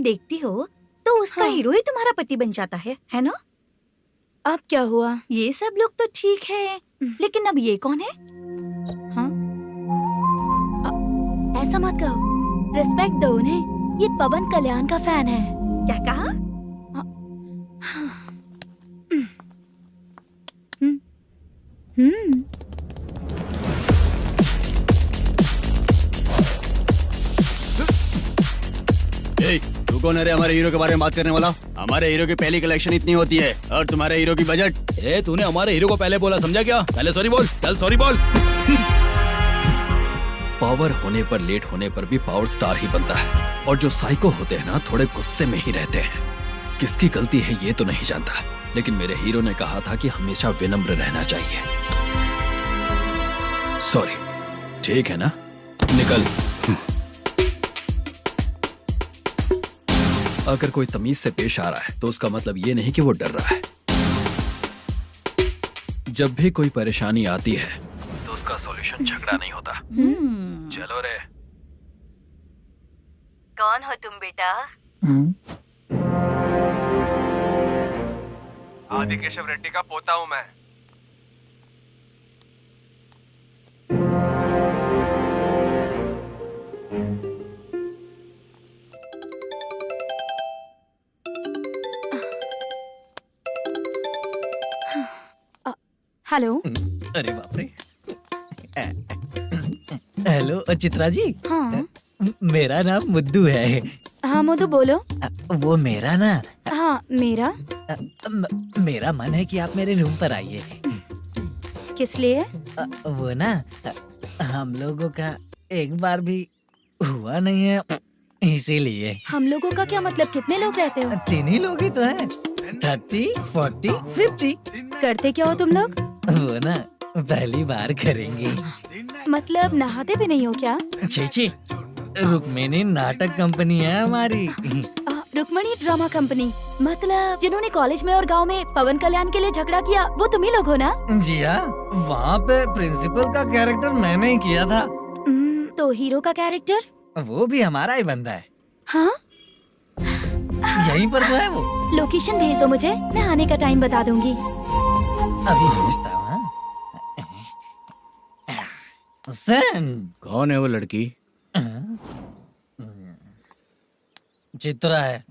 देखती हो तो उसका हीरो ही तुम्हारा पति बन जाता है ना? अब क्या हुआ? ये सब लोग तो ठीक है, लेकिन अब ये कौन है? हाँ? ऐसा मत कहो, रिस्पेक्ट दो उन्हें। ये पवन कल्याण का फैन है। क्या कहा? तू कौन है रे हमारे हीरो के बारे में बात करने वाला? हमारे हीरो की पहली कलेक्शन इतनी होती है और तुम्हारे हीरो की बजट। तूने हमारे हीरो को पहले बोला, समझा क्या? पहले सॉरी बोल, चल सॉरी बोल। पावर होने पर, लेट होने पर भी पावर स्टार ही बनता है। और जो साइको होते हैं ना, थोड़े गुस्से में ही रहते हैं। किसकी गलती है ये तो नहीं जानता, लेकिन मेरे हीरो ने कहा था कि हमेशा विनम्र रहना चाहिए। सॉरी, ठीक है ना? निकल। अगर कोई तमीज से पेश आ रहा है तो उसका मतलब ये नहीं कि वो डर रहा है। जब भी कोई परेशानी आती है तो उसका सॉल्यूशन झगड़ा नहीं होता। चलो रे। कौन हो तुम बेटा? आदि केशव रेड्डी का पोता हूँ मैं। हेलो। अरे बाप रे। हेलो चित्रा जी। हाँ। मेरा नाम मुद्दू है। हाँ मुद्दू बोलो। वो मेरा ना। हाँ मेरा। मेरा मन है कि आप मेरे रूम पर आइए। किस लिए? वो ना हम लोगों का एक बार भी हुआ नहीं है, इसीलिए। हम लोगों का क्या मतलब? कितने लोग रहते हो? 3 ही लोग ही तो हैं। 30, 40, 50। करते क्या हो तुम लोग? वो ना पहली बार करेंगे। मतलब नहाते भी नहीं हो क्या? छी, रुक्मिणी नाटक कंपनी है हमारी। Rukmini drama company? मतलब जिन्होंने कॉलेज में और गांव में पवन कल्याण के लिए झगड़ा किया, वो तुम ही लोग हो ना? जी हाँ, वहाँ पे प्रिंसिपल का कैरेक्टर मैंने ही किया था। तो हीरो का कैरेक्टर? वो भी हमारा ही बंदा है। हाँ? यहीं पर तो है वो। लोकेशन भेज दो मुझे, मैं आने का टाइम बता दूंगी। अभी भेजता हूँ। हुसैन। कौन है वो लड़की? चित्रा है।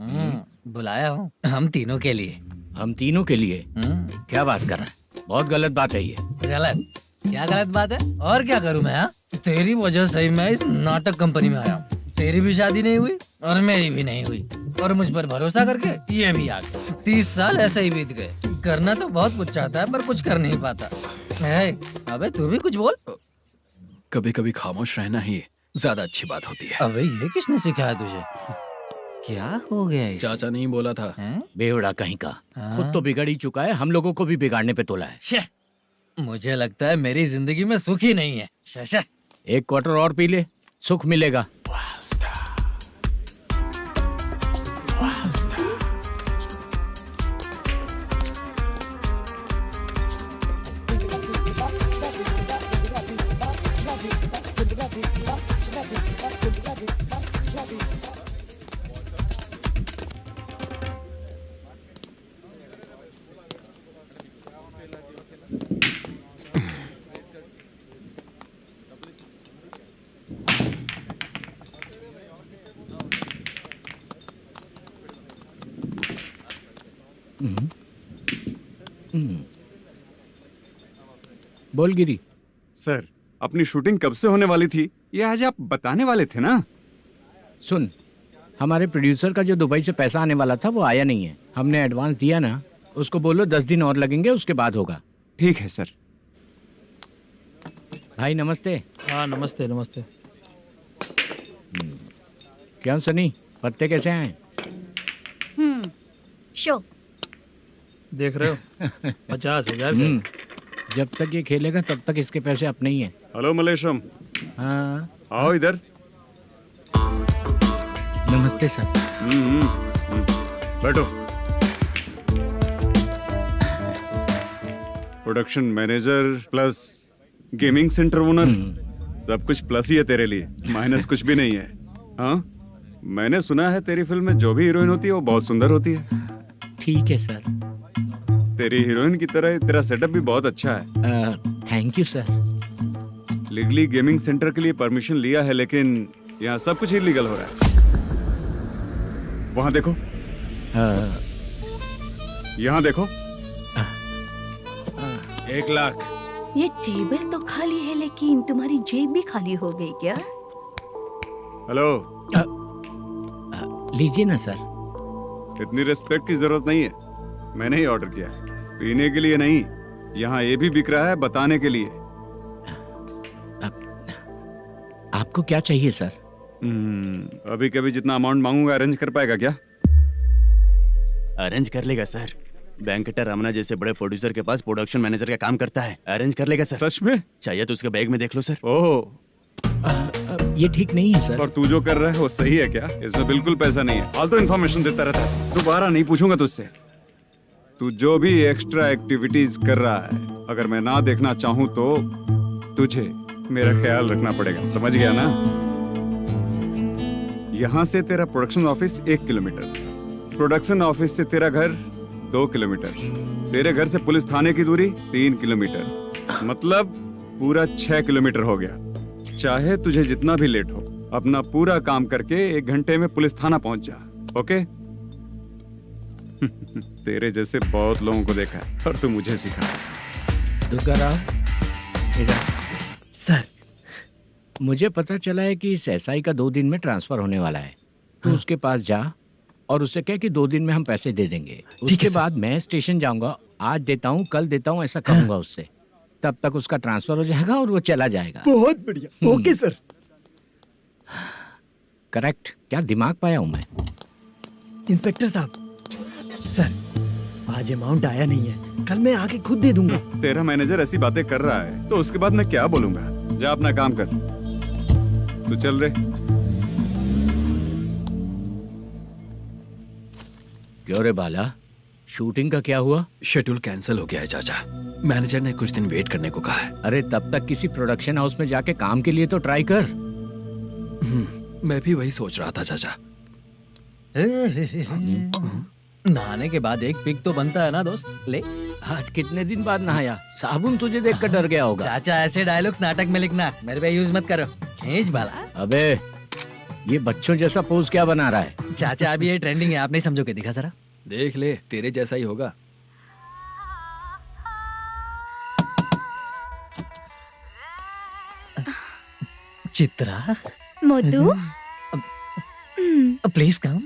बुलाया हूँ हम तीनों के लिए। हम तीनों के लिए? क्या बात कर रहा है? बहुत गलत बात है ये। गलत? क्या गलत बात है? और क्या करूँ मैं? तेरी वजह से ही मैं इस नाटक कंपनी में आया हूँ। तेरी भी शादी नहीं हुई और मेरी भी नहीं हुई, और मुझ पर भरोसा करके ये भी आ गया। 30 साल ऐसे ही बीत गए। करना तो बहुत कुछ चाहता है पर कुछ कर नहीं पाता है। अबे तू भी कुछ बोल। कभी कभी खामोश रहना ही ज्यादा अच्छी बात होती है। अबे ये किसने सिखाया तुझे? क्या हो गया इसे? चाचा नहीं बोला था? बेवड़ा कहीं का। खुद तो बिगड़ ही चुका है, हम लोगों को भी बिगाड़ने पे तोला है। मुझे लगता है मेरी जिंदगी में सुख ही नहीं है। शशा, 1 क्वार्टर और पी ले, सुख मिलेगा। बोल गिरी। सर, अपनी शूटिंग कब से होने वाली थी ये आज आप बताने वाले थे ना? सुन, हमारे प्रोड्यूसर का जो दुबई से पैसा आने वाला था वो आया नहीं है। हमने एडवांस दिया ना, उसको बोलो 10 दिन और लगेंगे, उसके बाद होगा। ठीक है सर। भाई नमस्ते। हाँ नमस्ते नमस्ते। क्या सनी, पत्ते कैसे आए? शो देख रहे हो 50,000 का। जब तक ये खेलेगा तब तक इसके पैसे अपने ही हैं। हेलो मलेशम। हाँ आओ इधर। नमस्ते सर। बैठो। Production manager plus gaming centre owner, सब कुछ प्लस ही है तेरे लिए, माइनस कुछ भी नहीं है। हाँ मैंने सुना है तेरी फिल्म में जो भी हीरोइन होती है वो बहुत सुंदर होती है। ठीक है सर। तेरी हीरोइन की तरह तेरा सेटअप भी बहुत अच्छा है। Thank you sir. Legally gaming centre के लिए परमिशन लिया है, लेकिन यहाँ सब कुछ इलीगल हो रहा है। वहाँ देखो, यहाँ देखो। 1 लाख। ये टेबल तो खाली है लेकिन तुम्हारी जेब भी खाली हो गई क्या? हेलो, लीजिए ना सर। इतनी रिस्पेक्ट की जरूरत नहीं है। मैंने ही ऑर्डर किया है, पीने के लिए नहीं। यहाँ ये भी बिक रहा है बताने के लिए। आपको क्या चाहिए सर? अभी कभी जितना अमाउंट मांगूंगा अरेंज कर पाएगा क्या? अरेंज कर लेगा सर। वेंकटा रमना जैसे बड़े प्रोड्यूसर के पास प्रोडक्शन मैनेजर का काम करता है, अरेंज कर लेगा सर। सच में? चाहिए तो उसके बैग में देख लो सर। ओह, ये ठीक नहीं है सर। और तू जो कर रहा है वो सही है क्या? इसमें बिल्कुल पैसा नहीं है, फालतू इन्फॉर्मेशन देता रहता है। दोबारा नहीं पूछूंगा तुझसे। तू जो भी एक्स्ट्रा एक्टिविटीज कर रहा है, अगर मैं ना देखना चाहूँ तो तुझे मेरा ख्याल रखना पड़ेगा, समझ गया ना? यहाँ से तेरा production office 1 kilometre, production office से तेरा घर 2 किलोमीटर, तेरे घर से पुलिस थाने की दूरी 3 किलोमीटर, मतलब पूरा 6 किलोमीटर हो गया। चाहे तुझे जितना भी लेट हो, अपना पूरा काम करके 1 घंटे में पुलिस थाना पहुंच जा, ओके? तेरे जैसे बहुत लोगों को देखा है और तू मुझे सिखा। सर, मुझे पता चला है कि इस एसआई का 2 दिन में ट्रांसफर होने वाला है। तू उसके पास जा और उससे कह कि 2 दिन में हम पैसे दे देंगे। उसके बाद मैं स्टेशन जाऊंगा, आज देता हूँ कल देता हूँ ऐसा कहूंगा उससे। तब तक उसका ट्रांसफर हो जाएगा और वो चला जाएगा। बहुत बढ़िया। Okay sir. करेक्ट। क्या दिमाग पाया हूँ मैं। इंस्पेक्टर साहब, सर आज अमाउंट आया नहीं है, कल मैं आके खुद दे दूंगा। तेरा मैनेजर ऐसी बातें कर रहा है तो उसके बाद मैं क्या बोलूंगा? जा अपना काम कर। तू चल रे। क्यों रे बाला, शूटिंग का क्या हुआ? शेड्यूल कैंसिल हो गया है चाचा। मैनेजर ने कुछ दिन वेट करने को कहा है। अरे तब तक किसी प्रोडक्शन हाउस में जाके काम के लिए तो ट्राई कर। मैं भी वही सोच रहा था चाचा। नहाने के बाद एक पिक तो बनता है ना दोस्त। ले। आज कितने दिन बाद नहाया? साबुन तुझे देखकर डर गया होगा। चाचा ऐसे डायलॉग्स नाटक में लिखना, मेरे पे यूज मत करो। खींच बाला। अबे ये बच्चों जैसा पोज क्या बना रहा है? चाचा अभी ये ट्रेंडिंग है, आप नहीं समझोगे। दिखा जरा। देख ले, तेरे जैसा ही होगा। Chitra, Modu, please come.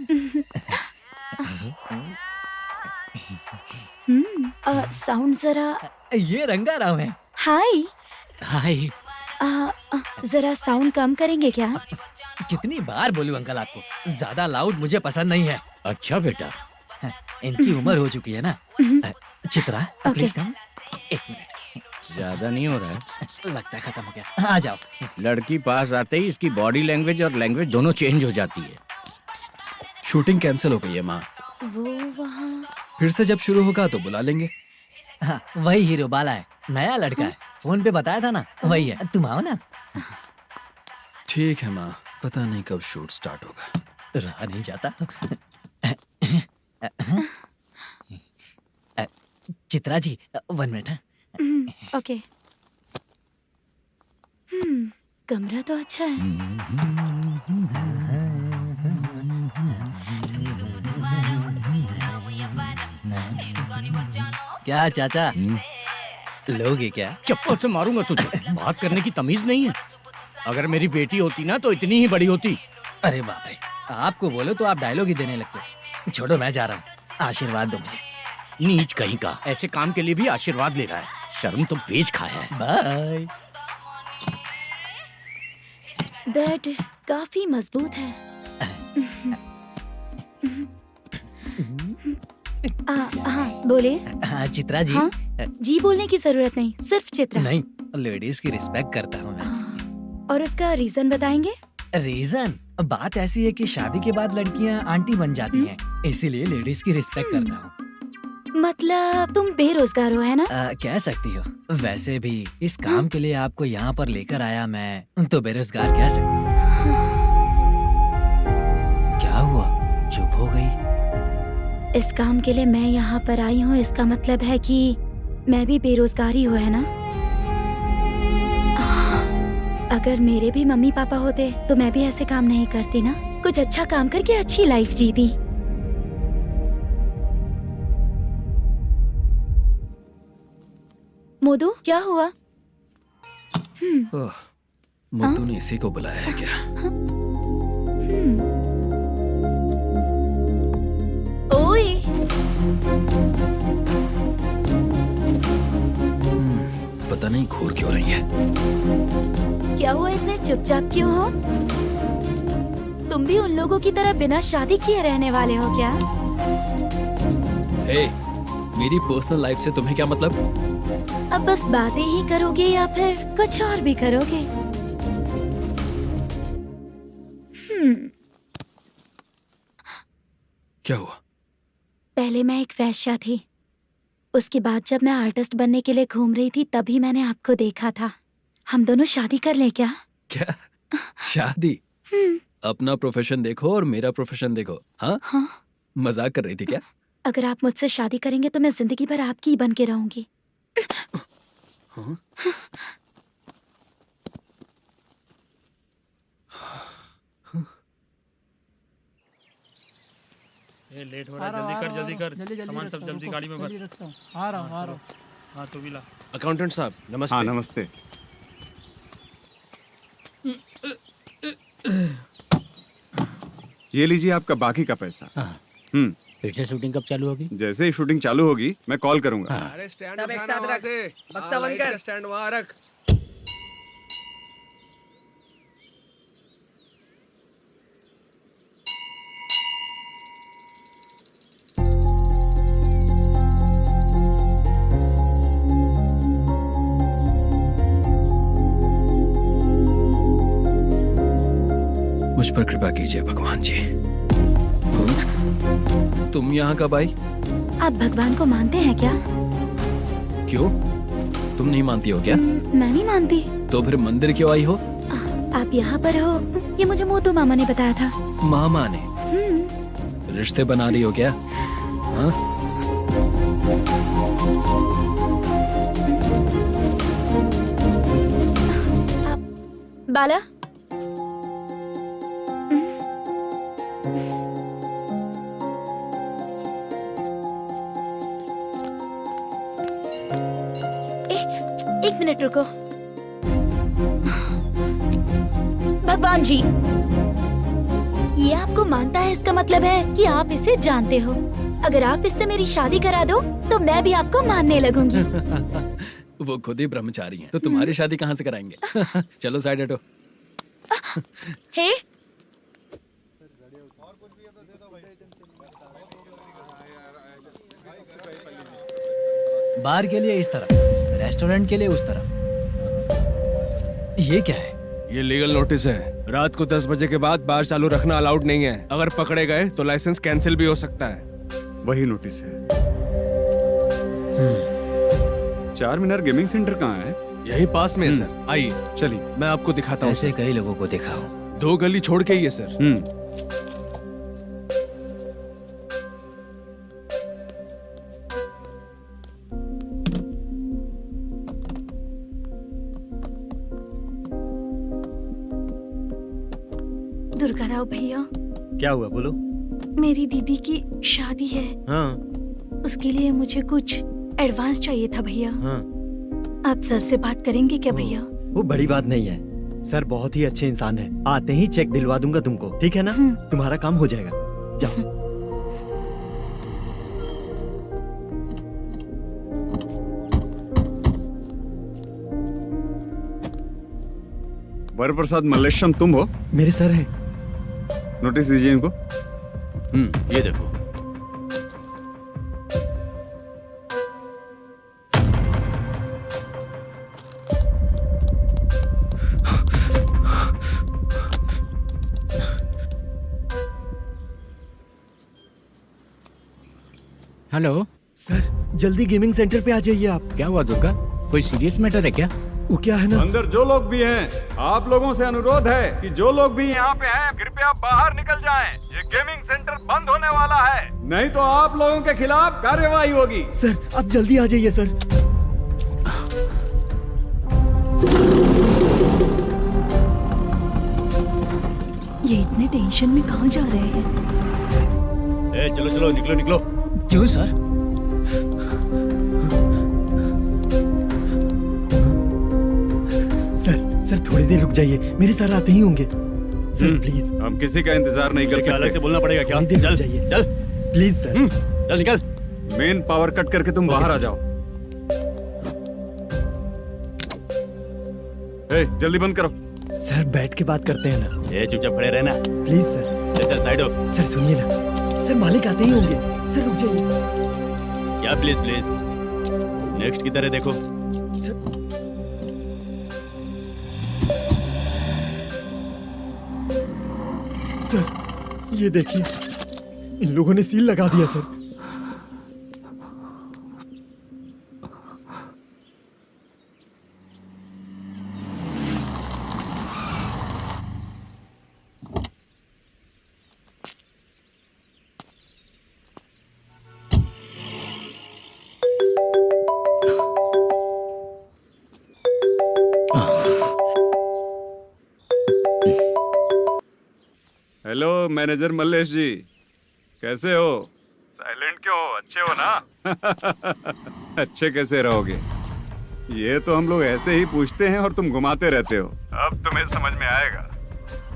Sound जरा। ये रंगा राव है। हाय। हाय। जरा साउंड कम करेंगे क्या? कितनी बार बोलूं अंकल आपको, ज्यादा लाउड मुझे पसंद नहीं है। अच्छा बेटा। इनकी उम्र हो चुकी है ना। Chitra, please come. 1 मिनट। ज्यादा नहीं हो रहा है? लगता है खत्म हो गया। आ जाओ। लड़की पास आते ही इसकी बॉडी लैंग्वेज और लैंग्वेज दोनों चेंज हो जाती है। शूटिंग कैंसिल हो गई है माँ। वो वहाँ। फिर से जब शुरू होगा तो बुला लेंगे। हाँ, वही हीरो बाला है, नया लड़का है। फोन पे बताया था ना, वही है। तुम आओ ना। ठीक है माँ, पता नहीं कब शूट स्टार्ट होगा। रहा नहीं जाता। चित्रा जी 1 मिनट। ओके। कमरा तो अच्छा है। क्या चाचा, लोगे क्या? चप्पल से मारूंगा तुझे। बात करने की तमीज नहीं है। अगर मेरी बेटी होती ना तो इतनी ही बड़ी होती। अरे बाप रे, आपको बोलो तो आप डायलॉग ही देने लगते। छोड़ो, मैं जा रहा हूँ। आशीर्वाद दो मुझे। नीच कहीं का, ऐसे काम के लिए भी आशीर्वाद ले रहा है। शर्म तो बेच खाया है। बाय। बेड काफी मजबूत है। हाँ बोले। हाँ चित्रा जी। हाँ? जी बोलने की जरूरत नहीं, सिर्फ चित्रा। नहीं, लेडीज की रिस्पेक्ट करता हूँ मैं। और उसका रीजन बताएंगे? रीजन बात ऐसी है कि शादी के बाद लड़कियाँ आंटी बन जाती हैं, इसीलिए लेडीज की रिस्पेक्ट करता हूँ। मतलब तुम बेरोजगार हो, है ना? कह सकती हो। वैसे भी इस काम के लिए आपको यहाँ पर लेकर आया मैं, तो बेरोजगार कह सकती हूँ। इस काम के लिए मैं यहाँ पर आई हूँ, इसका मतलब है कि मैं भी बेरोजगार ही हूँ, है ना? अगर मेरे भी मम्मी पापा होते तो मैं भी ऐसे काम नहीं करती ना। कुछ अच्छा काम करके अच्छी लाइफ जीती। मोदू, क्या हुआ? ओह, मुद्दू ने इसी को बुलाया है क्या? ओए, पता नहीं घूर क्यों रही है। क्या हुआ, इतने चुपचाप क्यों हो? तुम भी उन लोगों की तरह बिना शादी किए रहने वाले हो क्या? हे, मेरी पर्सनल लाइफ से तुम्हें क्या मतलब? अब बस बातें ही करोगे या फिर कुछ और भी करोगे? क्या हुआ? पहले मैं एक वेश्या थी, उसके बाद जब मैं आर्टिस्ट बनने के लिए घूम रही थी तभी मैंने आपको देखा था। हम दोनों शादी कर लें क्या? क्या शादी? अपना प्रोफेशन देखो और मेरा प्रोफेशन देखो। हाँ, हाँ। मजाक कर रही थी क्या? अगर आप मुझसे शादी करेंगे तो मैं जिंदगी भर आपकी ही बन के रहूंगी। हाँ? ये लेट हो रहा है, जल्दी कर सामान सब जल्दी गाड़ी में भर। आ रहा हूँ। हाँ तो भी ला। अकाउंटेंट साहब नमस्ते। हाँ नमस्ते। ये लीजिए आपका बाकी का पैसा। फिर से शूटिंग कब चालू होगी? जैसे ही शूटिंग चालू होगी मैं कॉल करूंगा। अरे स्टैंड सब एक साथ रख, बक्सा बंद कर, स्टैंड वहाँ रख। मुझ पर कृपा कीजिए भगवान जी। तुम यहाँ कब आई? आप भगवान को मानते हैं क्या? क्यों? तुम नहीं मानती हो क्या? मैं नहीं मानती। तो फिर मंदिर क्यों आई हो? आप यहाँ पर हो ये मुझे मोदू मामा ने बताया था। मामा ने? रिश्ते बना रही हो क्या? हाँ? बाला, एक मिनट रुको। भगवान जी, ये आपको मानता है, इसका मतलब है कि आप इसे जानते हो। अगर आप इससे मेरी शादी करा दो तो मैं भी आपको मानने लगूंगी। वो खुद ही ब्रह्मचारी हैं, तो तुम्हारी शादी कहाँ से कराएंगे? चलो साइड हटो। हे, बार के लिए इस तरफ, रेस्टोरेंट के लिए उस तरफ। ये क्या है? ये लीगल नोटिस है। रात को 10 बजे के बाद बार चालू रखना अलाउड नहीं है। अगर पकड़े गए तो लाइसेंस कैंसिल भी हो सकता है। वही नोटिस है। चार मीनार गेमिंग सेंटर कहाँ है? यही पास में है सर, आइए चलिए मैं आपको दिखाता हूँ। ऐसे कई लोगों को देखा हूँ। 2 गली छोड़ के ही है सर। दुर्गा राव भैया, क्या हुआ बोलो। मेरी दीदी की शादी है, हाँ उसके लिए मुझे कुछ एडवांस चाहिए था भैया। हाँ। आप सर से बात करेंगे क्या भैया? वो बड़ी बात नहीं है, सर बहुत ही अच्छे इंसान है। आते ही चेक दिलवा दूंगा तुमको, ठीक है ना? तुम्हारा काम हो जाएगा, जाओ। वर प्रसाद मल्लेश्वरम तुम हो? मेरे सर हैं। नोटिस दीजिए इनको। ये देखो। हेलो सर, जल्दी गेमिंग सेंटर पे आ जाइए आप। क्या हुआ दुर्गा? कोई सीरियस मैटर है क्या? वो क्या है ना, अंदर जो लोग भी हैं, आप लोगों से अनुरोध है कि जो लोग भी यहाँ पे हैं कृपया बाहर निकल जाएं। ये गेमिंग सेंटर बंद होने वाला है। नहीं तो आप लोगों के खिलाफ कार्यवाही होगी। सर आप जल्दी आ जाइए सर। ये इतने टेंशन में कहाँ जा रहे हैं? ए, चलो चलो निकलो निकलो। क्यों सर? सर थोड़ी देर रुक जाइए, मेरे सर आते ही होंगे। Sir please. हम किसी का इंतजार नहीं कर क्या अलग से सकते। बोलना पड़ेगा क्या? थोड़ी देर चल रुक जाइए। चल प्लीज सर। चल निकल। मेन पावर कट करके तुम बाहर आ जाओ। ए, जल्दी बंद करो। सर बैठ के बात करते हैं ना। ए, चुपचाप खड़े रहना। Please sir. चल चल साइड हो। सर सुनिए ना, सर मालिक आते ही होंगे। सर रुक जाइए। क्या प्लीज प्लीज? नेक्स्ट की तरह देखो। सर सर ये देखिए, इन लोगों ने सील लगा दिया सर। हेलो मैनेजर मल्लेश जी, कैसे हो? साइलेंट क्यों हो? अच्छे हो ना? अच्छे कैसे रहोगे? ये तो हम लोग ऐसे ही पूछते हैं और तुम घुमाते रहते हो। अब तुम्हें समझ में आएगा।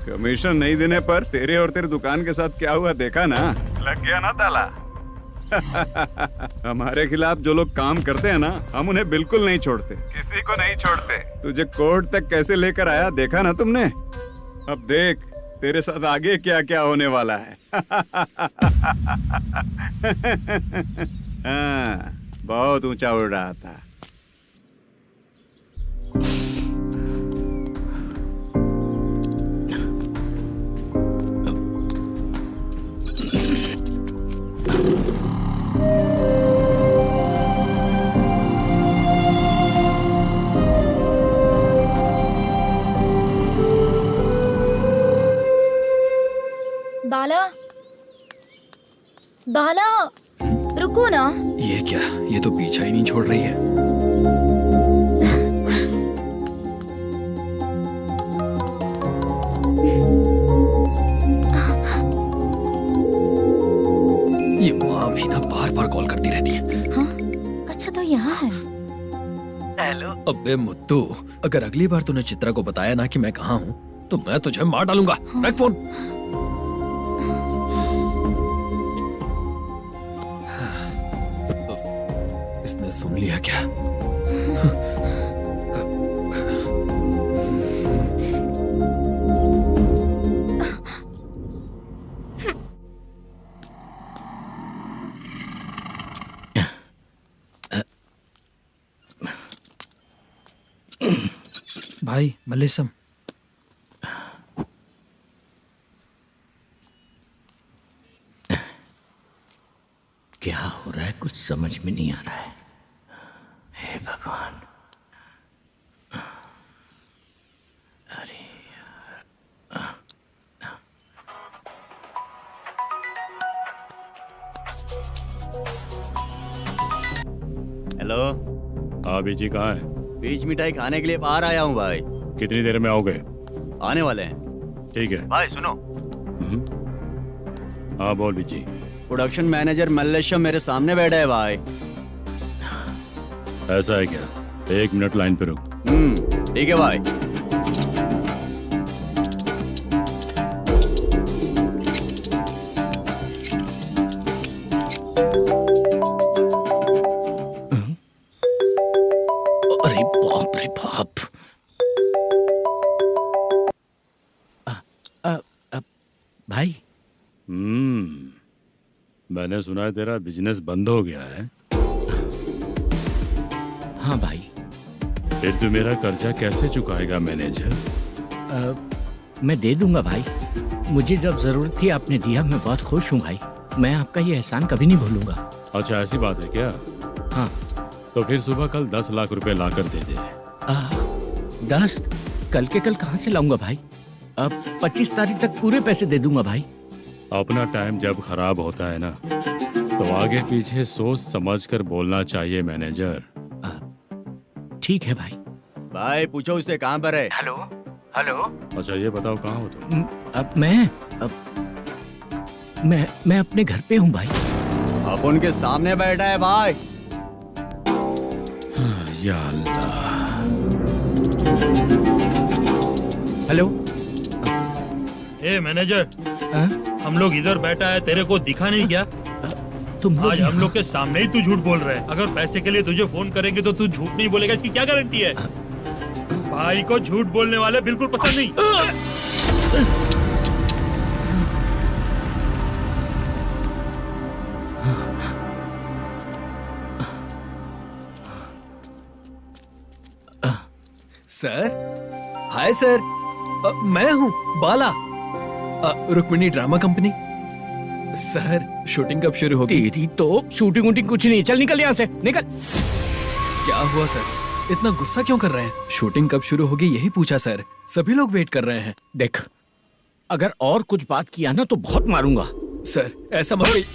कमीशन नहीं देने पर तेरे और तेरी दुकान के साथ क्या हुआ देखा ना? लग गया ना ताला। हमारे खिलाफ जो लोग काम करते हैं ना, हम उन्हें बिल्कुल नहीं छोड़ते, किसी को नहीं छोड़ते। तुझे कोर्ट तक कैसे लेकर आया देखा ना तुमने? अब देख तेरे साथ आगे क्या क्या होने वाला है। हाँ, बहुत ऊंचा उड़ रहा था। बाला, बाला, रुको ना। ये क्या? ये तो पीछा ही नहीं छोड़ रही है। ये माँ भी ना बार बार कॉल करती रहती है। हाँ? अच्छा तो यहाँ है। हेलो। अबे मुत्तू, अगर अगली बार तूने चित्रा को बताया ना कि मैं कहाँ हूँ तो मैं तुझे मार डालूंगा। रख फोन। इसने सुन लिया क्या? भाई मल्लेशम, क्या हो रहा है? कुछ समझ में नहीं आ रहा है। हे भगवान। अरे हेलो। हाँ बीजी कहाँ है? बीच मिठाई खाने के लिए बाहर आया हूँ भाई। कितनी देर में आओगे? आने वाले हैं। ठीक है। भाई सुनो, हाँ बोल बीजी। प्रोडक्शन मैनेजर मल्लेशम मेरे सामने बैठा है भाई। ऐसा है क्या? 1 मिनट लाइन पे रुक। ठीक है भाई। अरे बाप रे बाप। भाई मैंने सुना है तेरा बिजनेस बंद हो गया है। हाँ भाई। फिर तू मेरा कर्जा कैसे चुकाएगा मैनेजर? मैं दे दूंगा भाई। मुझे जब जरूरत थी आपने दिया, मैं बहुत खुश हूँ भाई। मैं आपका ये एहसान कभी नहीं भूलूंगा। अच्छा ऐसी बात है क्या? हाँ। तो फिर सुबह कल 10 लाख रुपए ला कर दे दे। 10? कल के कल कहाँ से लाऊंगा भाई? अब 25 तारीख तक पूरे पैसे दे दूंगा भाई। अपना टाइम जब खराब होता है ना तो आगे पीछे सोच समझ कर बोलना चाहिए मैनेजर। ठीक है भाई। भाई पूछो उससे कहाँ पर है। Hello hello. अच्छा ये बताओ कहाँ हो तुम? अब मैं अपने घर पे हूँ भाई। अब उनके सामने बैठा है भाई। या अल्लाह। हेलो। ए मैनेजर, हाँ? हम लोग इधर बैठा है, तेरे को दिखा नहीं क्या? तुम लोग आज हम यहाँ- लोग के सामने ही तू झूठ बोल रहा है। अगर पैसे के लिए तुझे फोन करेंगे तो तू झूठ नहीं बोलेगा, इसकी क्या गारंटी है? भाई को झूठ बोलने वाले बिल्कुल पसंद नहीं। सर, हाय सर, मैं हूँ Bala, Rukmini drama company. Sir shooting कब शुरू होगी? तेरी तो शूटिंग वूटिंग कुछ नहीं। चल निकल यहाँ से, निकल। क्या हुआ सर, इतना गुस्सा क्यों कर रहे हैं? शूटिंग कब शुरू होगी यही पूछा सर, सभी लोग वेट कर रहे हैं। देख, अगर और कुछ बात किया ना तो बहुत मारूंगा। सर ऐसा मत कहिए।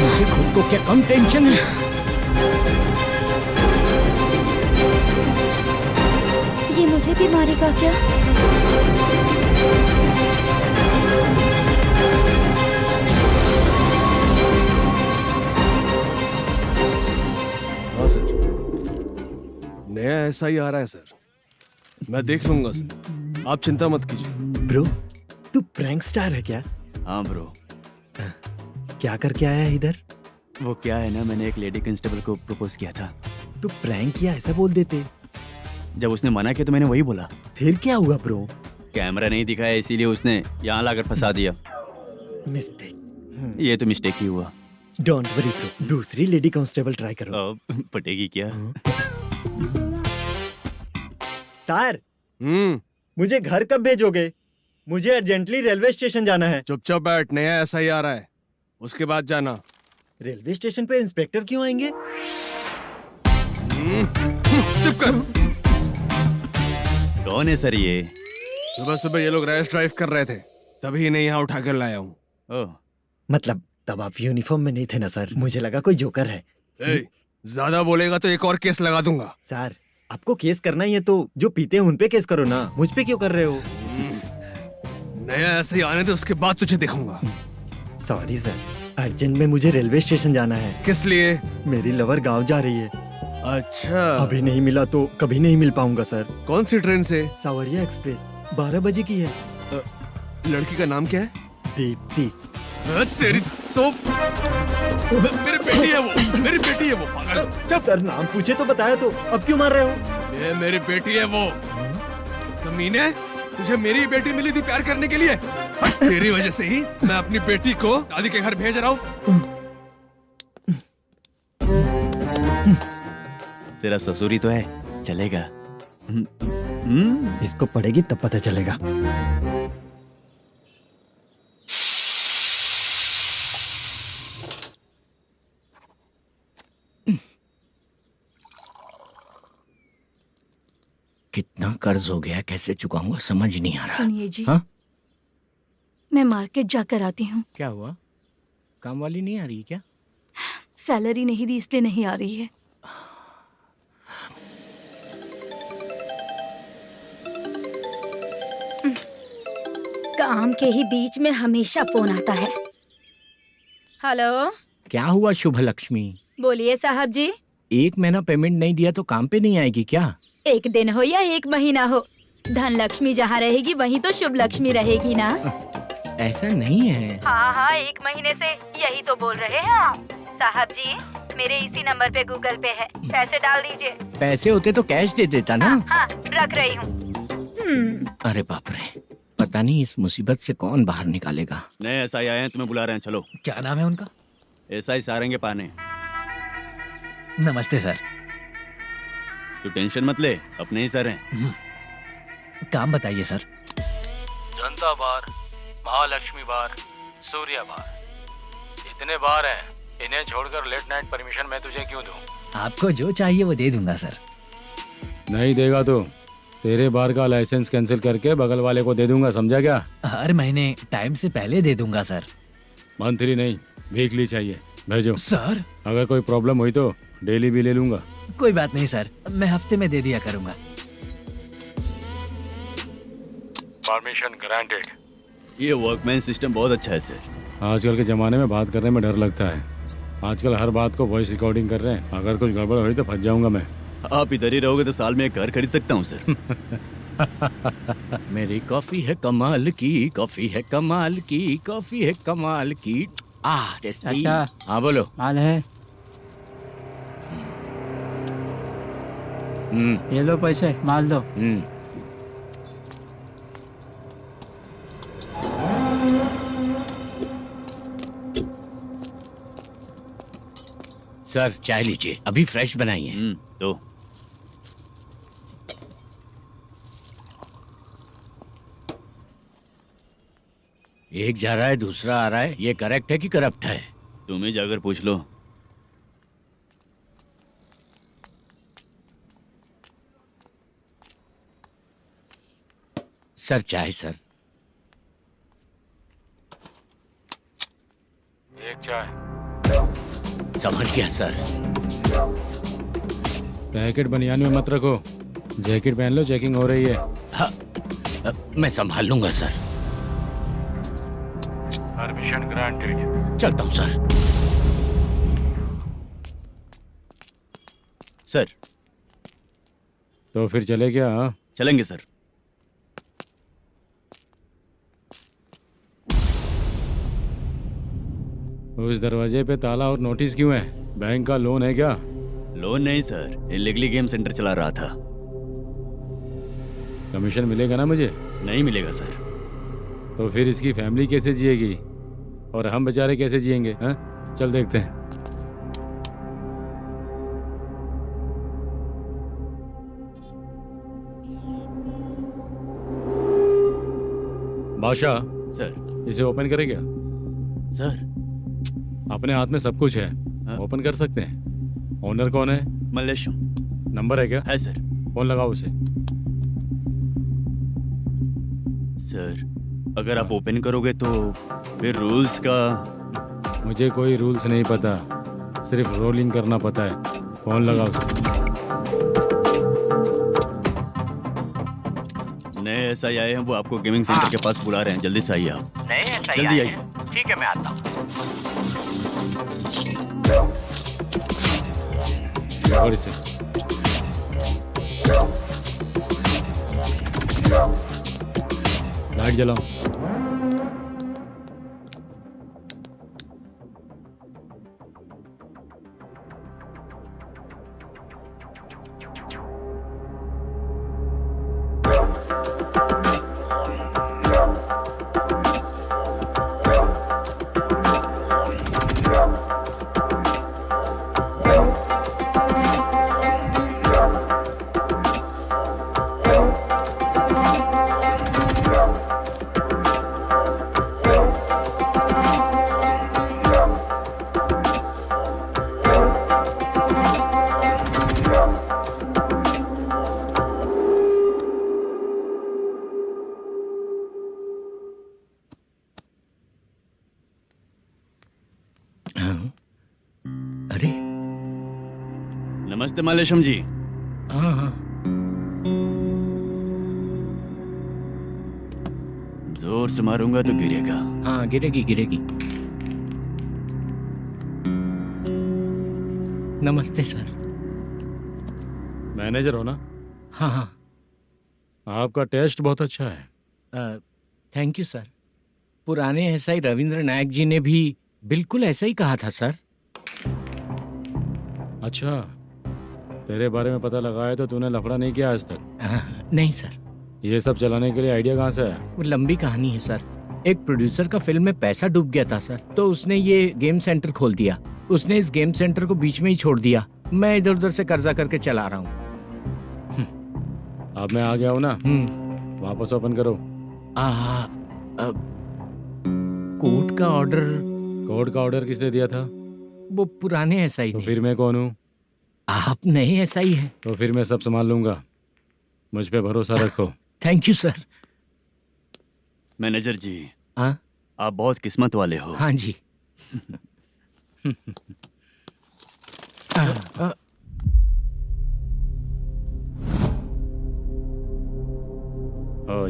मुझे खुद को क्या कम टेंशन है। ये मुझे भी मारेगा क्या? हाँ सर, नया SI आ रहा है सर, मैं देख लूंगा सर, आप चिंता मत कीजिए। ब्रो, तू प्रैंक स्टार है क्या? हाँ ब्रो। क्या करके आया है इधर? वो क्या है ना, मैंने एक लेडी कांस्टेबल को प्रपोज किया था। तू प्रैंक किया ऐसा बोल देते। जब उसने मना किया तो मैंने वही बोला। फिर क्या हुआ ब्रो? कैमरा नहीं दिखाया इसीलिए उसने यहाँ लाकर फंसा दिया। मिस्टेक। ये तो मिस्टेक ही हुआ। डोंट वरी ब्रो, दूसरी लेडी कांस्टेबल ट्राई करो। अब पटेगी क्या? सर, मुझे घर कब भेजोगे? मुझे अर्जेंटली रेलवे स्टेशन जाना है। चुपचाप बैठ, नया SI आ रहा है, उसके बाद जाना। रेलवे स्टेशन पे इंस्पेक्टर क्यों आएंगे? चुप कर। कौन है सर ये? सुबह सुबह ये लोग रैश ड्राइव कर रहे थे, तभी इन्हें यहाँ उठा कर लाया हूँ। ओह, मतलब तब आप यूनिफॉर्म में नहीं थे ना सर, मुझे लगा कोई जोकर है। ज्यादा बोलेगा तो एक और केस लगा दूंगा। सर, आपको केस करना ही है तो जो पीते हैं उन पे केस करो ना, मुझ पे क्यों कर रहे हो? नया SI आने दो, उसके बाद तुझे देखूंगा। सॉरी सर, अर्जेंट में मुझे रेलवे स्टेशन जाना है। किस लिए? मेरी लवर गांव जा रही है। अच्छा, अभी नहीं मिला तो कभी नहीं मिल पाऊंगा सर। कौन सी ट्रेन से? सावरिया एक्सप्रेस, 12 बजे की है। लड़की का नाम क्या है? दीप्ति। तेरी तो मेरी बेटी है वो, मेरी बेटी है वो, पागल। सर नाम पूछे तो बताया तो, अब क्यों मार रहे हो? ये मेरी बेटी है वो। कमीने, तुझे मेरी बेटी मिली थी प्यार करने के लिए, तेरी वजह से ही मैं अपनी बेटी को दादी के घर भेज रहा हूँ। तेरा ससुरी तो है, चलेगा। इसको पढ़ेगी तब पता चलेगा। कितना कर्ज हो गया, कैसे चुकाऊंगा समझ नहीं आ रहा। सुनिए जी, हाँ? मैं मार्केट जाकर आती हूँ। क्या हुआ, काम वाली नहीं आ रही क्या? सैलरी नहीं दी इसलिए नहीं आ रही है। काम के ही बीच में हमेशा फोन आता है। हेलो, क्या हुआ शुभ लक्ष्मी? बोलिए साहब जी। 1 महीना पेमेंट नहीं दिया तो काम पे नहीं आएगी क्या? 1 दिन हो या 1 महीना हो, धन लक्ष्मी जहाँ रहेगी वहीं तो शुभ लक्ष्मी रहेगी ना। ऐसा नहीं है। हाँ, 1 महीने से यही तो बोल रहे हैं आप। साहब जी, मेरे इसी नंबर पे गूगल पे है, पैसे डाल दीजिए। पैसे होते तो कैश दे देता ना। हाँ, रख रही हूँ। अरे बाप रे, पता नहीं इस मुसीबत से कौन बाहर निकालेगा। नए SI आए हैं, तुम्हें बुला रहे हैं, चलो। क्या नाम है उनका? SI सारंगे पाने। नमस्ते सर। तू टेंशन मत ले, अपने ही सर हैं। काम बताइए सर। जनता बार, महालक्ष्मी बार, सूर्या बार, इतने बार हैं, इन्हें छोड़कर लेट नाइट परमिशन मैं तुझे क्यों दूं? आपको जो चाहिए वो दे दूंगा सर। नहीं देगा तो तेरे बार का लाइसेंस कैंसिल करके बगल वाले को दे दूंगा, समझा क्या? हर महीने टाइम से पहले दे दूंगा सर। मंथली नहीं, वीकली चाहिए, भेजो। सर अगर कोई प्रॉब्लम हुई तो डेली भी ले लूंगा। कोई बात नहीं सर, मैं हफ्ते में दे दिया करूंगा। Permission granted. ये वर्कमैन सिस्टम बहुत अच्छा है सर। आजकल के ज़माने में बात करने में डर लगता है। आजकल हर बात को वॉइस रिकॉर्डिंग कर रहे हैं। अगर कुछ गड़बड़ हुई तो फंस जाऊंगा मैं। आप इधर ही रहोगे तो साल में एक घर खरीद सकता हूँ सर। मेरी कॉफी है कमाल की, कॉफी है कमाल की, कॉफी है कमाल की। टेस्टी। अच्छा। हाँ बोलो। माल है, ये लो पैसे, माल दो। सर चाय लीजिए, अभी फ्रेश बनाई है। तो एक जा रहा है दूसरा आ रहा है, ये करेक्ट है कि करप्ट है? तुम ही जाकर पूछ लो। सर चाय सर। एक चाय। समझ गया सर। पैकेट बनियान में मत रखो, जैकेट पहन लो, चेकिंग हो रही है। हाँ, मैं संभाल लूंगा सर। Permission granted. चलता हूँ सर। सर तो फिर चले क्या? हाँ? चलेंगे सर। उस दरवाजे पे ताला और नोटिस क्यों है? बैंक का लोन है क्या? लोन नहीं सर, इलीगली गेम सेंटर चला रहा था। कमीशन मिलेगा ना मुझे? नहीं मिलेगा सर। तो फिर इसकी फैमिली कैसे जिएगी और हम बेचारे कैसे जिएंगे? हाँ, चल देखते हैं। बादशाह सर। इसे ओपन करे क्या? सर अपने हाथ में सब कुछ है, ओपन कर सकते हैं। ओनर कौन है? मल्लेशम। नंबर है क्या? है सर। फोन लगाओ उसे। सर अगर आप ओपन करोगे तो फिर रूल्स का। मुझे कोई रूल्स नहीं पता, सिर्फ रोलिंग करना पता है। फोन लगाओ उसे। नए एसआई आए हैं, वो आपको गेमिंग सेंटर के पास बुला रहे हैं। जल्दी से आइए आप। नए एसआई जल्दी आए आइए। हैं। ठीक है मैं आता हूँ। पकड़ इसे। लाइट जलाओ। अरे नमस्ते मल्लेशम जी। हाँ हाँ। जोर से मारूंगा तो गिरेगा। हाँ गिरेगी गिरेगी। नमस्ते सर। मैनेजर हो ना? हाँ हाँ। आपका टेस्ट बहुत अच्छा है। Thank you sir. पुराने एसआई रविंद्र नायक जी ने भी बिल्कुल ऐसा ही कहा था सर। अच्छा, तेरे बारे में पता लगा है तो तूने लफड़ा नहीं किया आज तक? नहीं सर। ये सब चलाने के लिए आइडिया कहाँ से आया? वो लंबी कहानी है सर। एक प्रोड्यूसर का फिल्म में पैसा डूब गया था सर, तो उसने ये गेम सेंटर खोल दिया। उसने इस गेम सेंटर को बीच में ही छोड़ दिया। मैं इधर उधर से कर्जा करके चला रहा हूँ। अब मैं आ गया हूँ ना, वापस ओपन करो। कोर्ट का ऑर्डर। कोर्ट का ऑर्डर किसने दिया था? वो पुराने एसआई। तो फिर मैं कौन हूँ? आप नए एसआई हैं। तो फिर मैं सब संभाल लूंगा, मुझ पे भरोसा रखो। Thank you sir. मैनेजर जी, हाँ आप बहुत किस्मत वाले हो। हाँ जी।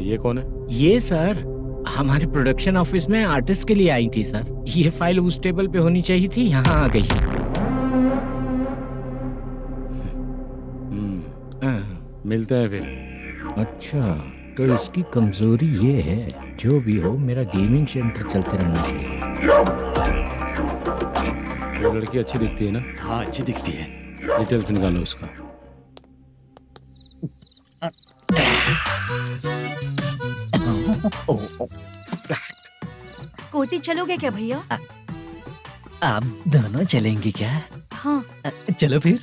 ये कौन है? ये सर हमारे प्रोडक्शन ऑफिस में आर्टिस्ट के लिए आई थी सर। ये फाइल उस टेबल पे होनी चाहिए थी, यहाँ आ गई। मिलते हैं फिर। अच्छा, तो इसकी कमजोरी ये है, जो भी हो मेरा गेमिंग सेंटर चलते रहना चाहिए। वो लड़की अच्छी दिखती है ना? हाँ अच्छी दिखती है। डिटेल्स निकालो उसका। कोटी चलोगे क्या भैया? आप दोनों चलेंगे क्या? हाँ। चलो फिर।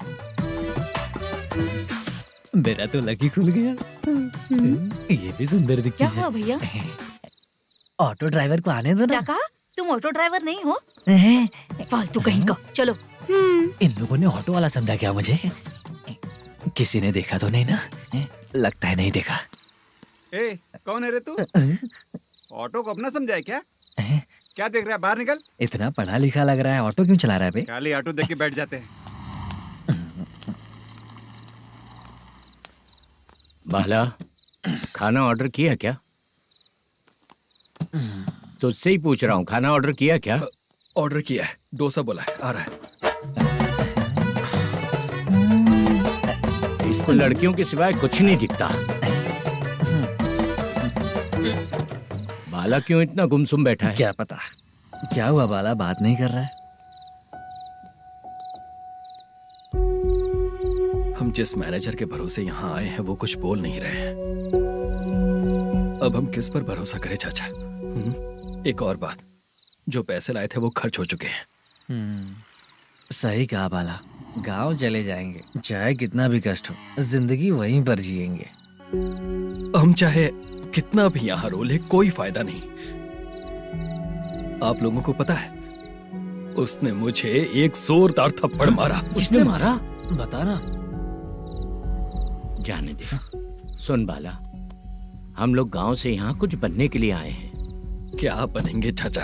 मेरा तो लकी खुल गया। ये भी सुंदर दिखती क्या है। हुआ भैया? ऑटो ड्राइवर को आने दो ना। क्या कहा? तुम ऑटो ड्राइवर नहीं हो? हैं? फालतू कहीं का। चलो। इन लोगों ने ऑटो वाला समझा क्या मुझे? किसी ने देखा तो नहीं ना? लगता है नहीं देखा। ए, कौन है रे तू? ऑटो को अपना समझा है क्या? क्या देख रहा है? बाहर निकल। इतना पढ़ा लिखा लग रहा है, ऑटो क्यों चला रहा है बे? खाली ऑटो देख के बैठ जाते हैं। बाला, खाना ऑर्डर किया क्या? तुझसे ही पूछ रहा हूँ, खाना ऑर्डर किया क्या? ऑर्डर किया है, डोसा बोला है, आ रहा है। इसको लड़कियों के सिवाय कुछ नहीं दिखता। बाला क्यों इतना गुमसुम बैठा है? क्या पता क्या हुआ, बाला बात नहीं कर रहा है। हम जिस मैनेजर के भरोसे यहाँ आए हैं वो कुछ बोल नहीं रहे हैं। अब हम किस पर भरोसा करें चाचा? एक और बात, जो पैसे लाए थे वो खर्च हो चुके हैं। सही कहा बाला, गांव चले जाएंगे, चाहे कितना भी कष्ट हो, जिंदगी वहीं पर जिएंगे। हम चाहे कितना भी यहाँ रो ले, कोई फायदा नहीं। आप लोगों को पता है, उसने मुझे एक जोरदार थप्पड़ मारा। किसने मारा? बता ना। जाने दे। सुन बाला, हम लोग गांव से यहाँ कुछ बनने के लिए आए हैं। क्या बनेंगे चाचा?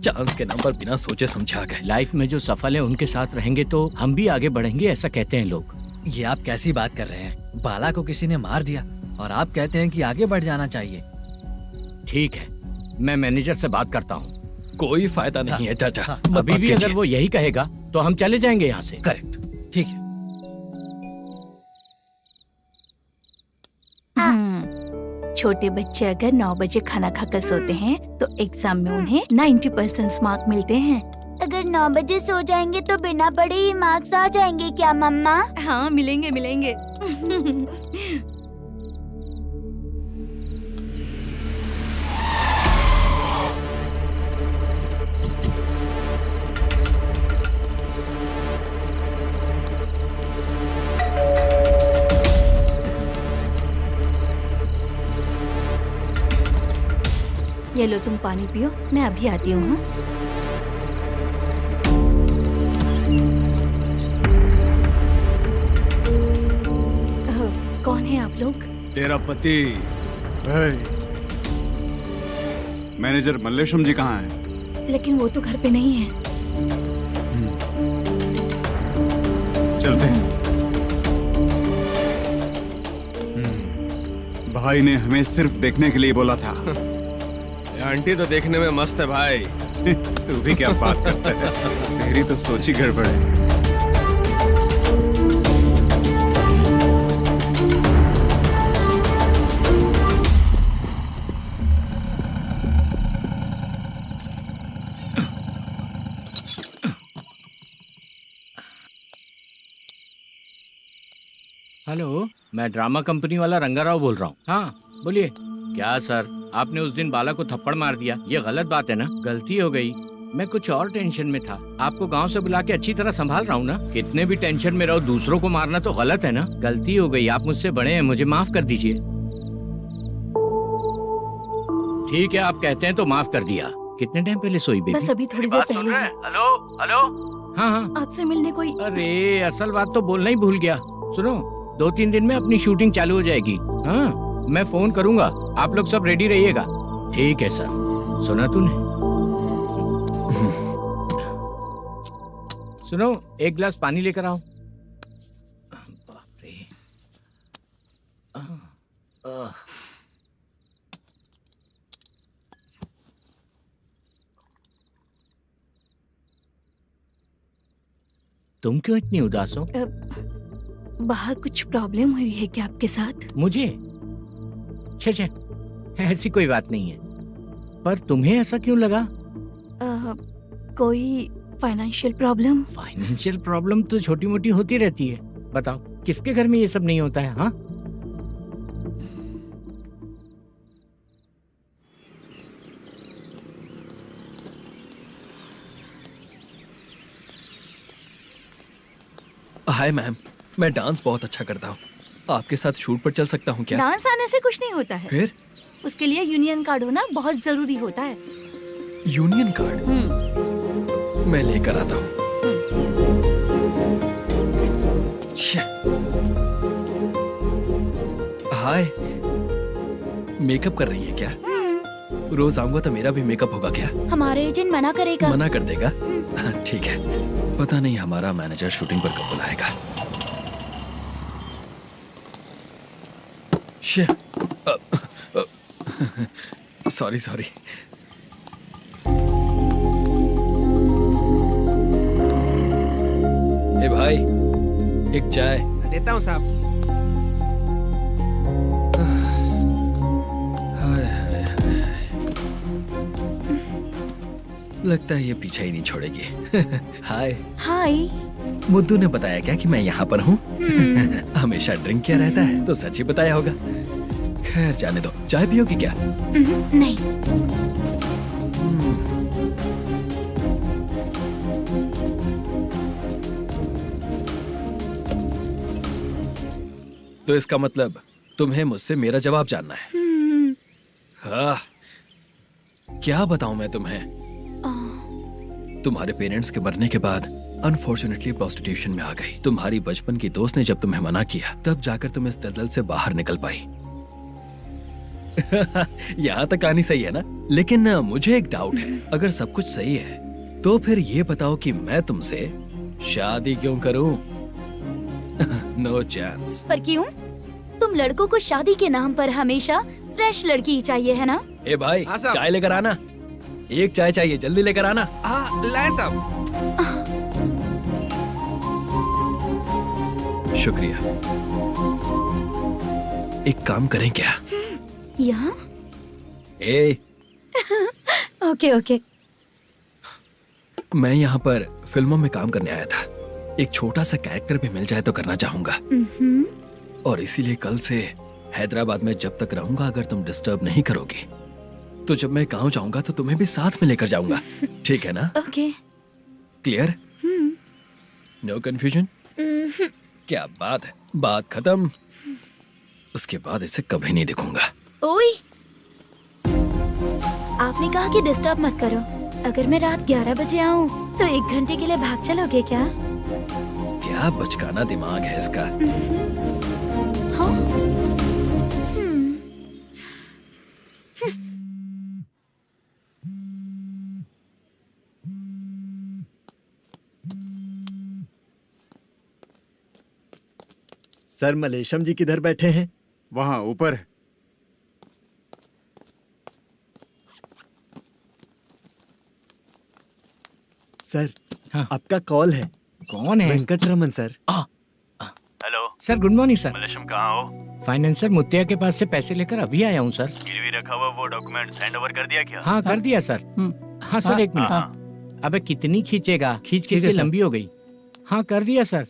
चांस के नाम पर बिना सोचे समझे आ गए। लाइफ में जो सफल है उनके साथ रहेंगे तो हम भी आगे बढ़ेंगे, ऐसा कहते हैं लोग। ये आप कैसी बात कर रहे हैं? बाला को किसी ने मार दिया और आप कहते हैं कि आगे बढ़ जाना चाहिए। ठीक है, मैं मैनेजर से बात करता हूँ। कोई फायदा नहीं है चाचा। अभी भी अगर वो यही कहेगा तो हम चले जाएंगे यहाँ से। करेक्ट, ठीक है। छोटे बच्चे अगर 9 बजे खाना खाकर सोते हैं तो एग्जाम में उन्हें 90% मार्क मिलते हैं। अगर 9 बजे सो जाएंगे तो बिना पढ़े ही मार्क्स आ जाएंगे क्या मम्मा? हाँ मिलेंगे मिलेंगे। ये लो तुम पानी पियो, मैं अभी आती हूँ। हाँ? कौन है आप लोग? तेरा पति। मैनेजर मल्लेशम जी कहाँ हैं? लेकिन वो तो घर पे नहीं है। चलते हैं। भाई ने हमें सिर्फ देखने के लिए बोला था। आंटी तो देखने में मस्त है भाई। तू भी क्या बात करता है? तेरी तो सोच ही गड़बड़ है। हेलो, मैं ड्रामा कंपनी वाला रंगाराव बोल रहा हूँ। हाँ बोलिए। क्या सर, आपने उस दिन बाला को थप्पड़ मार दिया, ये गलत बात है ना? गलती हो गई, मैं कुछ और टेंशन में था। आपको गांव से बुला के अच्छी तरह संभाल रहा हूँ ना। कितने भी टेंशन में रहो, दूसरों को मारना तो गलत है ना। गलती हो गई, आप मुझसे बड़े हैं, मुझे माफ कर दीजिए। ठीक है, आप कहते हैं तो माफ कर दिया। कितने टाइम पहले सोई बेबी? बस अभी थोड़ी देर पहले। Hello hello. हाँ हाँ, आपसे मिलने कोई। अरे असल बात तो बोलना ही भूल गया। सुनो, 2-3 दिन में अपनी शूटिंग चालू हो जाएगी। हाँ, मैं फोन करूंगा, आप लोग सब रेडी रहिएगा। ठीक है सर। सुना तूने? सुनो, एक गिलास पानी लेकर आओ। बाप रे। तुम क्यों इतनी उदास हो? बाहर कुछ प्रॉब्लम हुई है क्या आपके साथ? मुझे? छे, ऐसी कोई बात नहीं है। पर तुम्हें ऐसा क्यों लगा? कोई फाइनेंशियल प्रॉब्लम? फाइनेंशियल प्रॉब्लम तो छोटी मोटी होती रहती है। बताओ, किसके घर में ये सब नहीं होता है? हाँ, हाय मैम, मैं डांस बहुत अच्छा करता हूँ। आपके साथ शूट पर चल सकता हूँ क्या? डांस आने से कुछ नहीं होता है। फिर? उसके लिए यूनियन कार्ड होना बहुत जरूरी होता है। Union card? मैं लेकर आता हूँ। हाय, मेकअप कर रही है क्या? रोज आऊंगा तो मेरा भी मेकअप होगा क्या? हमारे एजेंट मना करेगा। मना कर देगा? ठीक है, पता नहीं हमारा मैनेजर शूटिंग पर कब बुलाएगा। सॉरी। ए भाई, एक चाय। देता हूँ साहब। लगता है ये पीछा ही नहीं छोड़ेगी। हाय। हाय। मुद्दू ने बताया क्या कि मैं यहाँ पर हूँ? हमेशा ड्रिंक किया रहता है तो सच ही बताया होगा। खैर जाने दो, चाय पियोगी क्या? नहीं। तो इसका मतलब तुम्हें मुझसे मेरा जवाब जानना है? हाँ, क्या बताऊं मैं तुम्हें? तुम्हारे पेरेंट्स के मरने के बाद अनफॉर्चुनेटली प्रोस्टिट्यूशन में आ गई। तुम्हारी बचपन की दोस्त ने जब तुम्हें मना किया, तब जाकर तुम इस दलदल से बाहर निकल पाई। यहाँ तक कहानी सही है ना? लेकिन मुझे एक डाउट है। अगर सब कुछ सही है तो फिर ये बताओ कि मैं तुमसे शादी क्यों करूं? No chance. पर क्यों? तुम लड़कों को शादी के नाम पर हमेशा फ्रेश लड़की ही चाहिए, है ना? ए भाई, हाँ साहब। चाय लेकर आना। एक चाय चाहिए, जल्दी लेकर आना। हाँ, लाए साहब। शुक्रिया। एक काम करें क्या? यहाँ? ए, ओके। मैं यहाँ पर फिल्मों में काम करने आया था। एक छोटा सा कैरेक्टर भी मिल जाए तो करना चाहूंगा। और इसीलिए कल से हैदराबाद में जब तक रहूंगा, अगर तुम डिस्टर्ब नहीं करोगी तो जब मैं गाँव जाऊंगा तो तुम्हें भी साथ में लेकर जाऊंगा। ठीक है ना? ओके। क्लियर? No confusion? क्या बात है, बात खत्म। उसके बाद इसे कभी नहीं दिखूंगा। ओए, आपने कहा कि डिस्टर्ब मत करो। अगर मैं रात 11 बजे आऊँ तो 1 घंटे के लिए भाग चलोगे क्या? क्या बचकाना दिमाग है इसका। हाँ? सर, मलेशम जी किधर बैठे हैं? वहाँ ऊपर है। सर, हाँ। आपका कॉल है। कौन है? Venkataraman sir. Hello sir, good morning sir. Malesham, कहाँ हो? फाइनेंसर मुत्तिया के पास से पैसे लेकर अभी आया हूँ सर। गिरवी रखा हुआ वो डॉक्यूमेंट हैंड ओवर कर दिया क्या? हाँ, कर दिया सर। हाँ सर, एक मिनट। अबे कितनी खींचेगा, खींच के लंबी हो गई। हाँ, कर दिया सर।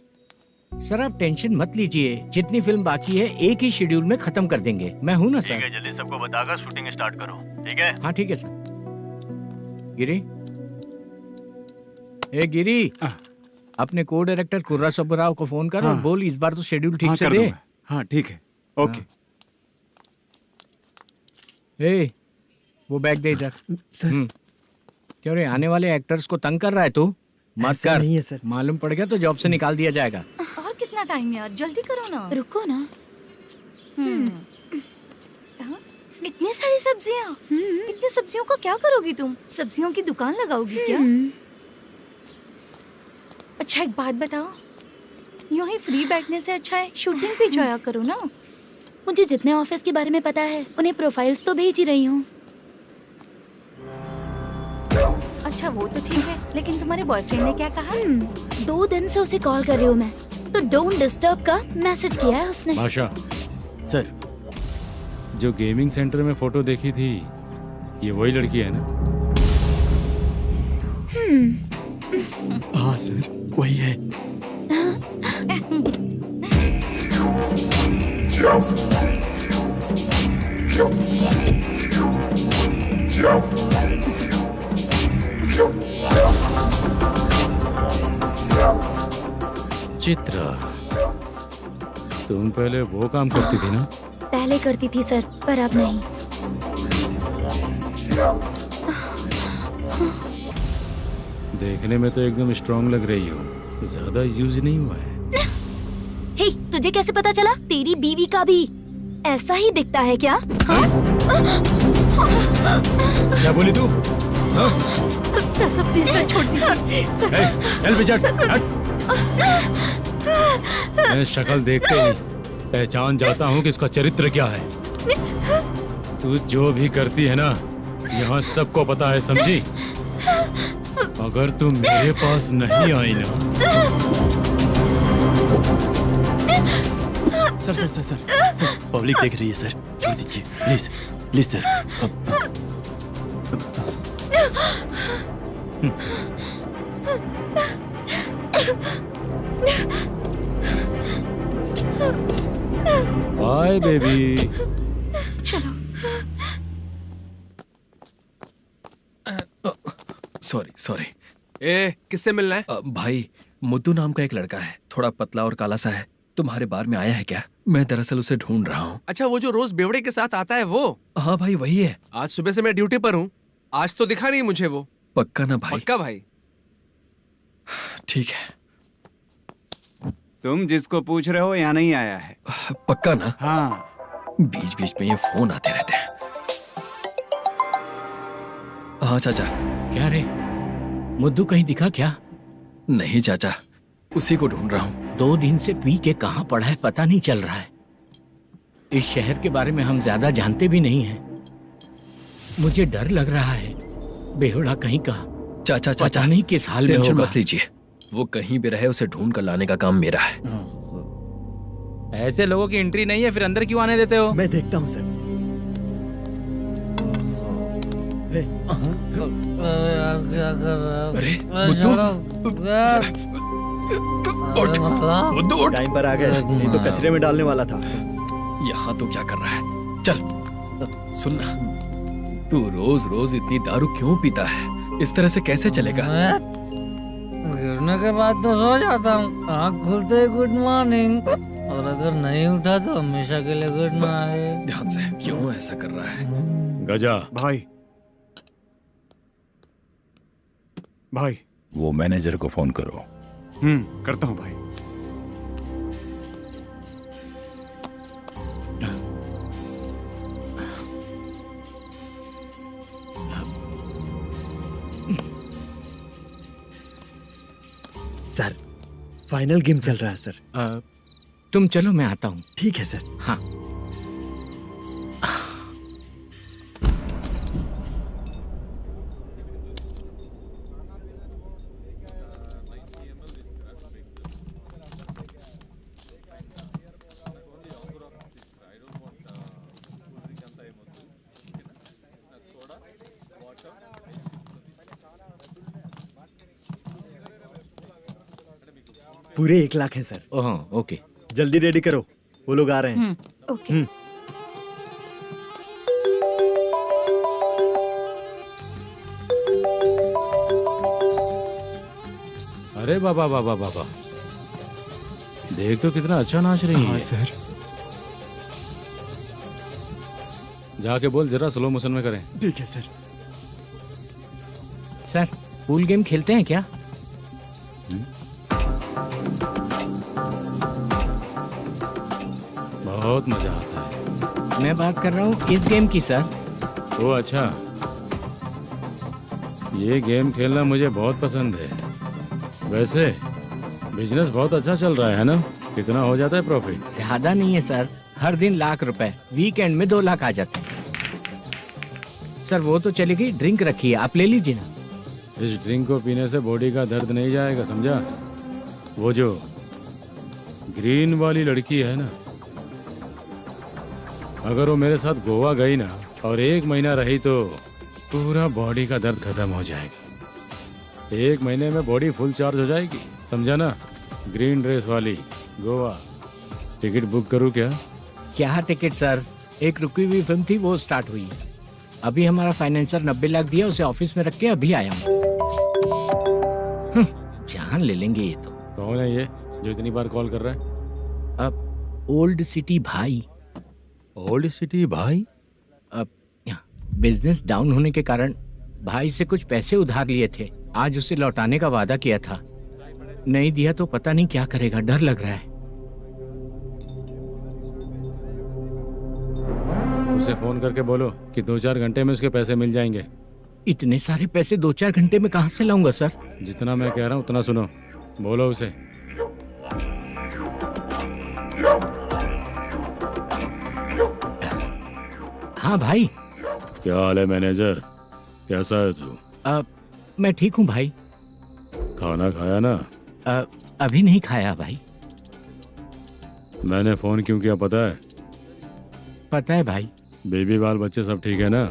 सर आप टेंशन मत लीजिए, जितनी फिल्म बाकी है एक ही शेड्यूल में खत्म कर देंगे। मैं हूँ ना ठीक सर। है, जल्दी सबको बताकर शूटिंग स्टार्ट करो। ठीक है? हाँ ठीक है सर। गिरी, ए गिरी, अपने को डायरेक्टर कुर्रा सुब्बराव को फोन कर और हाँ। बोल इस बार तो शेड्यूल ठीक हाँ, से कर दे। दूंगा। हाँ ठीक है, ओके। ए, वो बैग दे इधर। सर, क्यों रे, आने वाले एक्टर्स को तंग कर रहा है तू? मत ऐसा कर। नहीं है सर। मालूम पड़ गया तो जॉब से निकाल दिया जाएगा। और कितना टाइम यार, जल्दी करो ना। रुको ना। हाँ? इतनी सारी सब्जियाँ, इतनी सब्जियों को क्या करोगी तुम? सब्जियों की दुकान लगाओगी क्या? अच्छा एक बात बताओ, यूं ही फ्री बैठने से अच्छा है शूटिंग भी जाया करो ना। मुझे जितने ऑफिस के बारे में पता है उन्हें प्रोफाइल्स तो भेज ही रही हूँ। अच्छा वो तो ठीक है, लेकिन तुम्हारे बॉयफ्रेंड ने क्या कहा? 2 दिन से उसे कॉल कर रही हूँ मैं, तो डोंट डिस्टर्ब का मैसेज किया है उसने। भाषा, सर जो गेमिंग सेंटर में फोटो देखी थी, ये वही लड़की है ना? हाँ सर, वही है। चित्रा, तुम पहले वो काम करती थी ना? पहले करती थी सर, पर अब नहीं। देखने में तो एकदम स्ट्रांग लग रही हो, ज्यादा यूज नहीं हुआ है। हे, तुझे कैसे पता चला? तेरी बीवी का भी ऐसा ही दिखता है क्या? क्या बोली तू? सर प्लीज सर छोड़ दीजिए। चल विजय, हट। मैं शक्ल देखते ही पहचान जाता हूँ कि इसका चरित्र क्या है। तू जो भी करती है ना, यहाँ सबको पता है, समझी? अगर तू मेरे पास नहीं आई ना। Sir sir sir sir sir public देख रही है सर, छोड़ दीजिए please please sir. Bye baby. चलो। Sorry sorry. ए, किससे मिलना है? भाई, मुद्दू नाम का एक लड़का है, थोड़ा पतला और काला सा है। तुम्हारे बार में आया है क्या? मैं दरअसल उसे ढूंढ रहा हूँ। अच्छा, वो जो रोज बेवड़े के साथ आता है वो? हाँ भाई, वही है। आज सुबह से मैं ड्यूटी पर हूँ, आज तो दिखा नहीं मुझे वो। पक्का ना भाई? पक्का भाई। ठीक है। तुम जिसको पूछ रहे हो यहाँ नहीं आया है? पक्का ना? हाँ। बीच बीच में ये फोन आते रहते हैं। हाँ चाचा। क्या रे, मुद्दू कहीं दिखा क्या? नहीं चाचा, उसी को ढूंढ रहा हूँ। 2 दिन से पी के कहाँ पड़ा है पता नहीं चल रहा है। इस शहर के बारे में हम ज्यादा जानते भी नहीं हैं। मुझे डर लग रहा है, बेहुड़ा कहीं का। चाचा चाचा, पता नहीं किस हाल में टेंशन होगा। मत लीजिए, वो कहीं भी रहे उसे ढूंढ कर लाने का काम मेरा है। ऐसे लोगों की एंट्री नहीं है, फिर अंदर क्यों आने देते हो? मैं देखता हूँ सर। हे, अरे मुद्दू, उठ, मुद्दू उठ। टाइम पर आ गए, नहीं तो कचरे में डालने वाला था। यहाँ तो क्या कर रहा है? चल सुनना, तू रोज रोज इतनी दारू क्यों पीता है? इस तरह से कैसे चलेगा? गिरने के बाद तो सो जाता हूँ, आँख खुलते गुड मॉर्निंग, और अगर नहीं उठा तो हमेशा के लिए गुड नाइट। ध्यान से, क्यों ऐसा कर रहा है? गजा भाई, भाई वो मैनेजर को फोन करो। करता हूँ भाई। सर, फाइनल गेम चल रहा है सर। तुम चलो, मैं आता हूँ। ठीक है सर। हाँ। पूरे 1 लाख हैं सर। Oh okay. जल्दी रेडी करो, वो लोग आ रहे हैं। ओके। अरे बाबा बाबा बाबा, देख तो कितना अच्छा नाच रही है। सर। जाके बोल जरा स्लो मोशन में करें। ठीक है सर। सर, पूल गेम खेलते हैं क्या? बहुत मजा आता है। मैं बात कर रहा हूँ इस गेम की सर। ओ अच्छा, ये गेम खेलना मुझे बहुत पसंद है। वैसे बिजनेस बहुत अच्छा चल रहा है ना? कितना हो जाता है प्रॉफिट? ज्यादा नहीं है सर, हर दिन ₹1,00,000, वीकेंड में 2 लाख आ जाते हैं। सर वो तो चलेगी, ड्रिंक रखी है, आप ले लीजिए ना। इस ड्रिंक को पीने से बॉडी का दर्द नहीं जाएगा, समझा? वो जो ग्रीन वाली लड़की है ना, अगर वो मेरे साथ गोवा गई ना और 1 महीना रही तो पूरा बॉडी का दर्द खत्म हो जाएगा। 1 महीने में बॉडी फुल चार्ज हो जाएगी, समझा ना? ग्रीन ड्रेस वाली, गोवा। टिकट बुक करूँ क्या? क्या टिकट सर, एक रुकी हुई फिल्म थी वो स्टार्ट हुई है। अभी हमारा फाइनेंसर 90 लाख दिया, उसे ऑफिस में रख के अभी आया हूँ। जान ले लेंगे ये तो। कौन है ये जो इतनी बार कॉल कर रहा है? अब ओल्ड सिटी भाई। ओल्ड सिटी भाई? अब बिजनेस डाउन होने के कारण भाई से कुछ पैसे उधार लिए थे, आज उसे लौटाने का वादा किया था। नहीं दिया तो पता नहीं क्या करेगा, डर लग रहा है। उसे फोन करके बोलो कि 2-4 घंटे में उसके पैसे मिल जाएंगे। इतने सारे पैसे 2-4 घंटे में कहाँ से लाऊंगा सर? जितना मैं कह रहा हूँ उतना सुनो, बोलो उसे। हाँ भाई। क्या हाल है मैनेजर, कैसा है तू? मैं ठीक हूँ भाई। खाना खाया ना? अभी नहीं खाया भाई। मैंने फोन क्यों किया पता है? पता है भाई। बेबी बाल बच्चे सब ठीक है ना?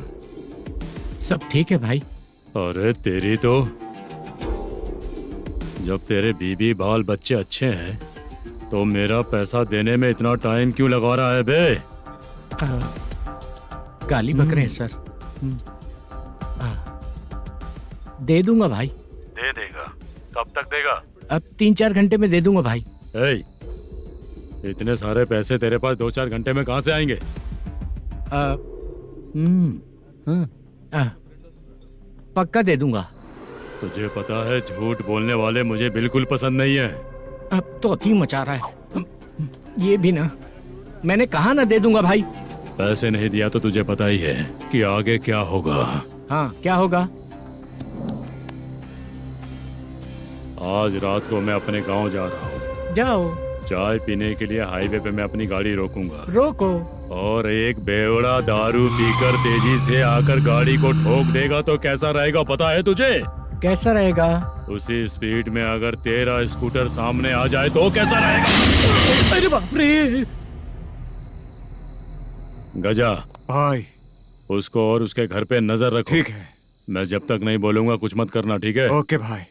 सब ठीक है भाई। अरे तेरी तो, जब तेरे बीबी बाल बच्चे अच्छे हैं तो मेरा पैसा देने में इतना टाइम क्यों लगा रहा है बे? गाली बक रहे हैं सर। दे दूंगा भाई। दे देगा? कब तक देगा? अब 3-4 घंटे में दे दूंगा भाई। इतने सारे पैसे तेरे पास 2-4 घंटे में कहाँ से आएंगे? पक्का दे दूंगा। तुझे पता है झूठ बोलने वाले मुझे बिल्कुल पसंद नहीं है। अब तो अति मचा रहा है ये भी ना। मैंने कहा ना दे दूंगा भाई। पैसे नहीं दिया तो तुझे पता ही है कि आगे क्या होगा। हाँ क्या होगा? आज रात को मैं अपने गांव जा रहा हूँ। जाओ। चाय पीने के लिए हाईवे पे मैं अपनी गाड़ी रोकूंगा। रोको। और एक बेवड़ा दारू पीकर तेजी से आकर गाड़ी को ठोक देगा तो कैसा रहेगा पता है तुझे? कैसा रहेगा? उसी स्पीड में अगर तेरा स्कूटर सामने आ जाए तो कैसा रहेगा? अरे बाप रे। गजा भाई, उसको और उसके घर पे नजर रखो। ठीक है। मैं जब तक नहीं बोलूंगा कुछ मत करना, ठीक है? ओके भाई।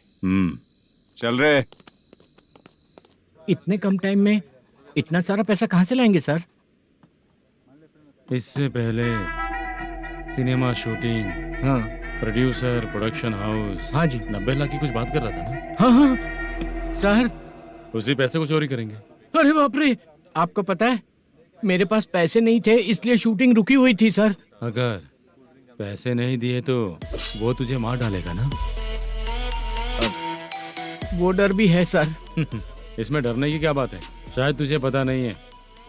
चल रहे। इतने कम टाइम में इतना सारा पैसा कहाँ से लाएंगे सर? इससे पहले सिनेमा शूटिंग, हाँ, प्रोड्यूसर, प्रोडक्शन हाउस। हाँ जी। 90 लाख की कुछ बात कर रहा था ना? हाँ हाँ सर। उसी पैसे को चोरी करेंगे। अरे बाप रे, आपको पता है मेरे पास पैसे नहीं थे इसलिए शूटिंग रुकी हुई थी सर। अगर पैसे नहीं दिए तो वो तुझे मार डालेगा ना? वो डर भी है सर। इसमें डरने की क्या बात है? शायद तुझे पता नहीं है,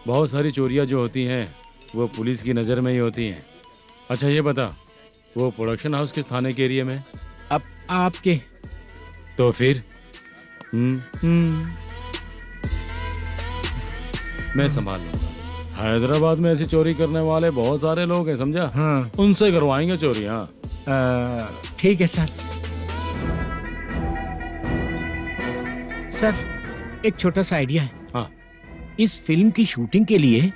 बहुत सारी चोरियां जो होती हैं वो पुलिस की नज़र में ही होती हैं। अच्छा ये बता, वो प्रोडक्शन हाउस किस थाने के एरिया में? अब आपके। तो फिर मैं संभाल लूंगा। हैदराबाद में ऐसी चोरी करने वाले बहुत सारे लोग हैं, समझा? हाँ। उनसे करवाएंगे चोरियां। ठीक है सर। सर एक छोटा सा आइडिया है। हाँ। इस फिल्म की शूटिंग के लिए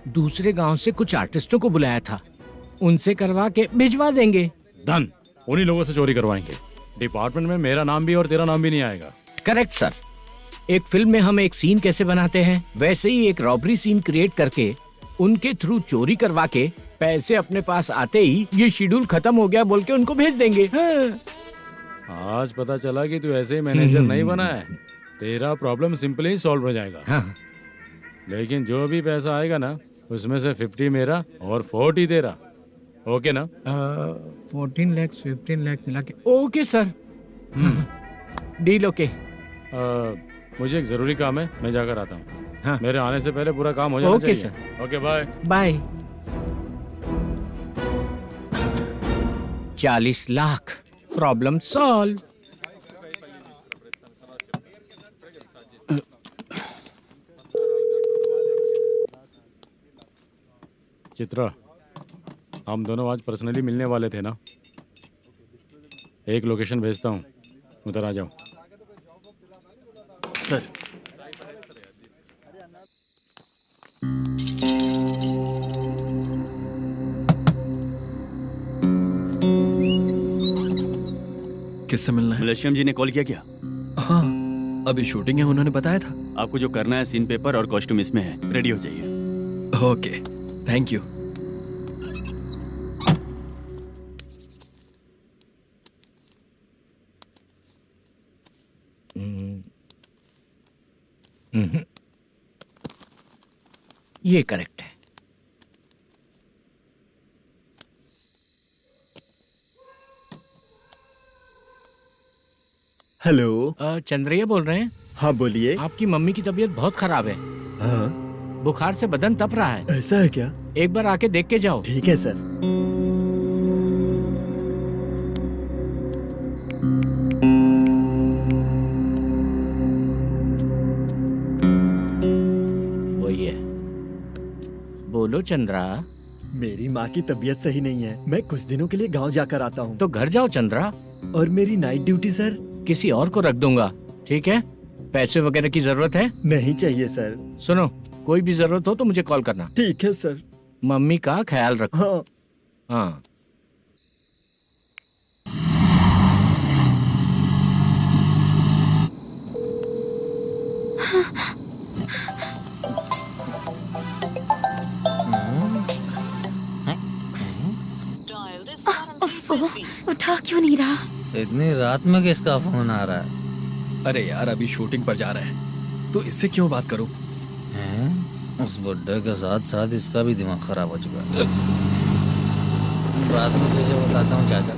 दूसरे गांव से कुछ आर्टिस्टों को बुलाया था, उनसे करवा के भिजवा देंगे। डन, उन्हीं लोगों से चोरी करवाएंगे। डिपार्टमेंट में मेरा नाम भी और तेरा नाम भी नहीं आएगा। Correct sir. एक फिल्म में हम एक सीन कैसे बनाते हैं वैसे ही एक रॉबरी सीन क्रिएट करके उनके थ्रू चोरी करवा के पैसे अपने पास आते ही ये शेड्यूल खत्म हो गया बोल के उनको भेज देंगे। आज पता चला कि तू ऐसे ही मैनेजर नहीं बना है। तेरा प्रॉब्लम सिंपली ही सॉल्व हो जाएगा। हाँ। लेकिन जो भी पैसा आएगा ना उसमें से 50 मेरा और 40 तेरा। ओके ना? 14 लाख 15 लाख मिला के। Okay sir. Deal okay. मुझे एक जरूरी काम है, मैं जाकर आता हूँ। हाँ। मेरे आने से पहले पूरा काम हो जाना ओके चाहिए। Sir. Okay bye. Bye. 40 lakh problem solve. Chitra, हम दोनों आज पर्सनली मिलने वाले थे ना? एक लोकेशन भेजता हूँ, उधर आ जाओ। सर, किससे मिलना है? मलेशियम जी ने कॉल किया क्या? हाँ, अभी शूटिंग है, उन्होंने बताया था। आपको जो करना है, सीन पेपर और कॉस्ट्यूम इसमें है, रेडी हो जाइए। Okay, thank you. ये करेक्ट है। हेलो। चंद्रैया बोल रहे हैं? हाँ बोलिए। आपकी मम्मी की तबीयत बहुत खराब है। हाँ। बुखार से बदन तप रहा है। ऐसा है क्या? एक बार आके देख के जाओ। ठीक है सर। वही है। बोलो चंद्रा। मेरी माँ की तबीयत सही नहीं है, मैं कुछ दिनों के लिए गांव जाकर आता हूँ। तो घर जाओ चंद्रा। और मेरी नाइट ड्यूटी सर? किसी और को रख दूंगा, ठीक है? पैसे वगैरह की जरूरत है? नहीं चाहिए सर। सुनो, कोई भी जरूरत हो तो मुझे कॉल करना। ठीक है सर। मम्मी का ख्याल रखो। हाँ। हाँ। उठा क्यों नहीं रहा? इतनी रात में किसका फोन आ रहा है? अरे यार, अभी शूटिंग पर जा रहे हैं, तो इससे क्यों बात करूं? उस बुड्ढे के साथ साथ इसका भी दिमाग खराब हो चुका है। बाद में तुझे बताता हूँ चाचा।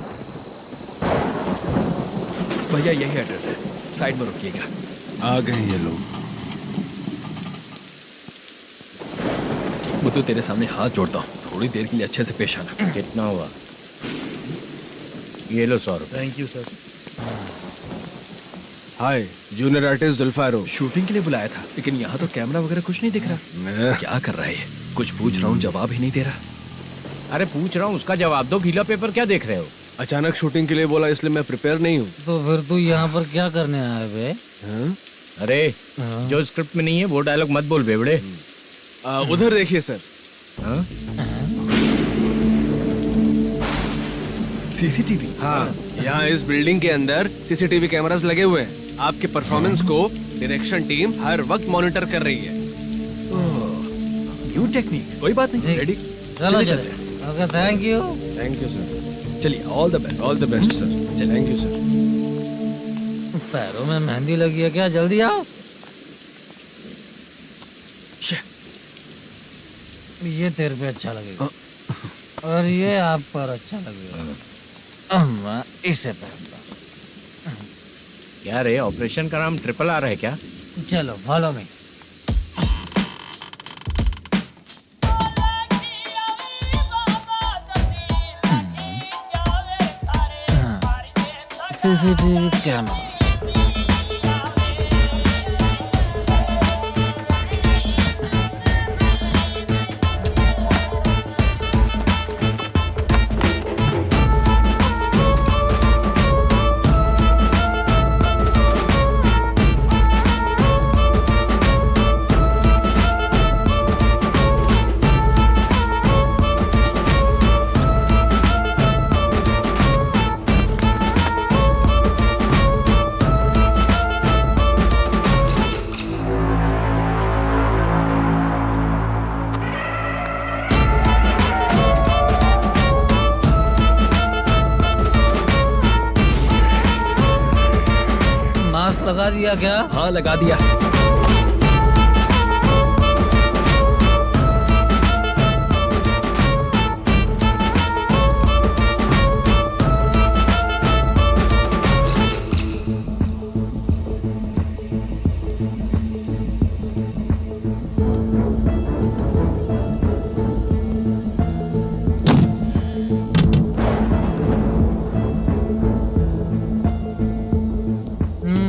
भैया यही एड्रेस है, साइड में रुकिएगा। आ गए ये लोग। मुझे तेरे सामने हाथ जोड़ता हूँ, थोड़ी देर के लिए अच्छे से पेश आना। कितना हुआ? ये लो 100 रुपए। Thank you sir. Hi, junior artist जुल्फारो। शूटिंग के लिए बुलाया था, लेकिन यहाँ तो कैमरा वगैरह कुछ नहीं दिख रहा। क्या कर रहा है ये? कुछ पूछ रहा हूँ, जवाब ही नहीं दे रहा। अरे पूछ रहा हूँ, उसका जवाब दो। गीला पेपर क्या देख रहे हो? अचानक शूटिंग के लिए बोला, इसलिए मैं प्रिपेयर नहीं हूँ। तो फिर तू यहाँ पर क्या करने आया बे? अरे जो स्क्रिप्ट में नहीं है वो डायलॉग मत बोल बेवड़े। उधर देखिए सर। सीसीटीवी? हाँ, यहाँ इस बिल्डिंग के अंदर सीसीटीवी कैमरास लगे हुए हैं। आपके परफॉर्मेंस को डायरेक्शन टीम हर वक्त मॉनिटर कर रही है। New technique. कोई बात नहीं, रेडी। चलो चले। Okay, thank you. Thank you sir. चलिए, all the best. All the best sir. Thank you sir. पैरों में मेहंदी लगी है क्या? जल्दी आओ। ये तेरे पे अच्छा लगेगा और ये आप पर अच्छा लगेगा। मैं इसे पहनता। क्या रे, ऑपरेशन का नाम ट्रिपल आर है क्या? चलो follow me. CCTV camera. Mask लगा दिया क्या? हाँ, लगा दिया।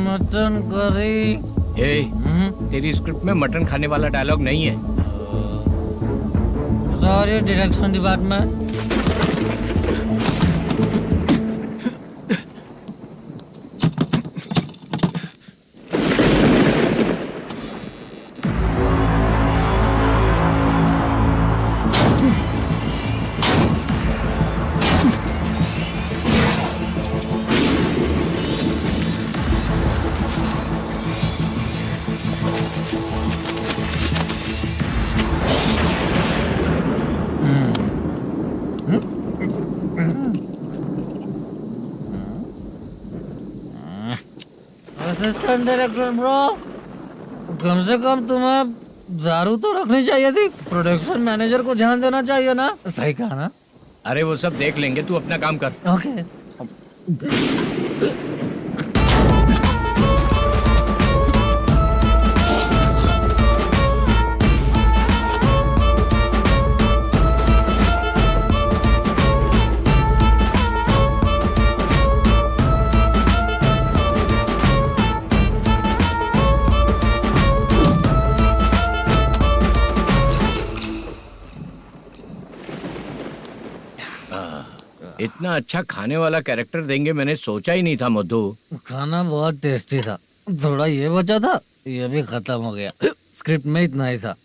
Mutton curry. ए, तेरी स्क्रिप्ट में मटन खाने वाला डायलॉग नहीं है। Sorry direction department. Assistant director bro, कम से कम तुम्हें दारू तो रखनी चाहिए थी। प्रोडक्शन मैनेजर को ध्यान देना चाहिए ना। सही कहा ना? अरे वो सब देख लेंगे, तू अपना काम कर। ओके। इतना अच्छा खाने वाला कैरेक्टर देंगे मैंने सोचा ही नहीं था मधु। खाना बहुत टेस्टी था। थोड़ा ये बचा था, ये भी खत्म हो गया। स्क्रिप्ट में इतना ही था।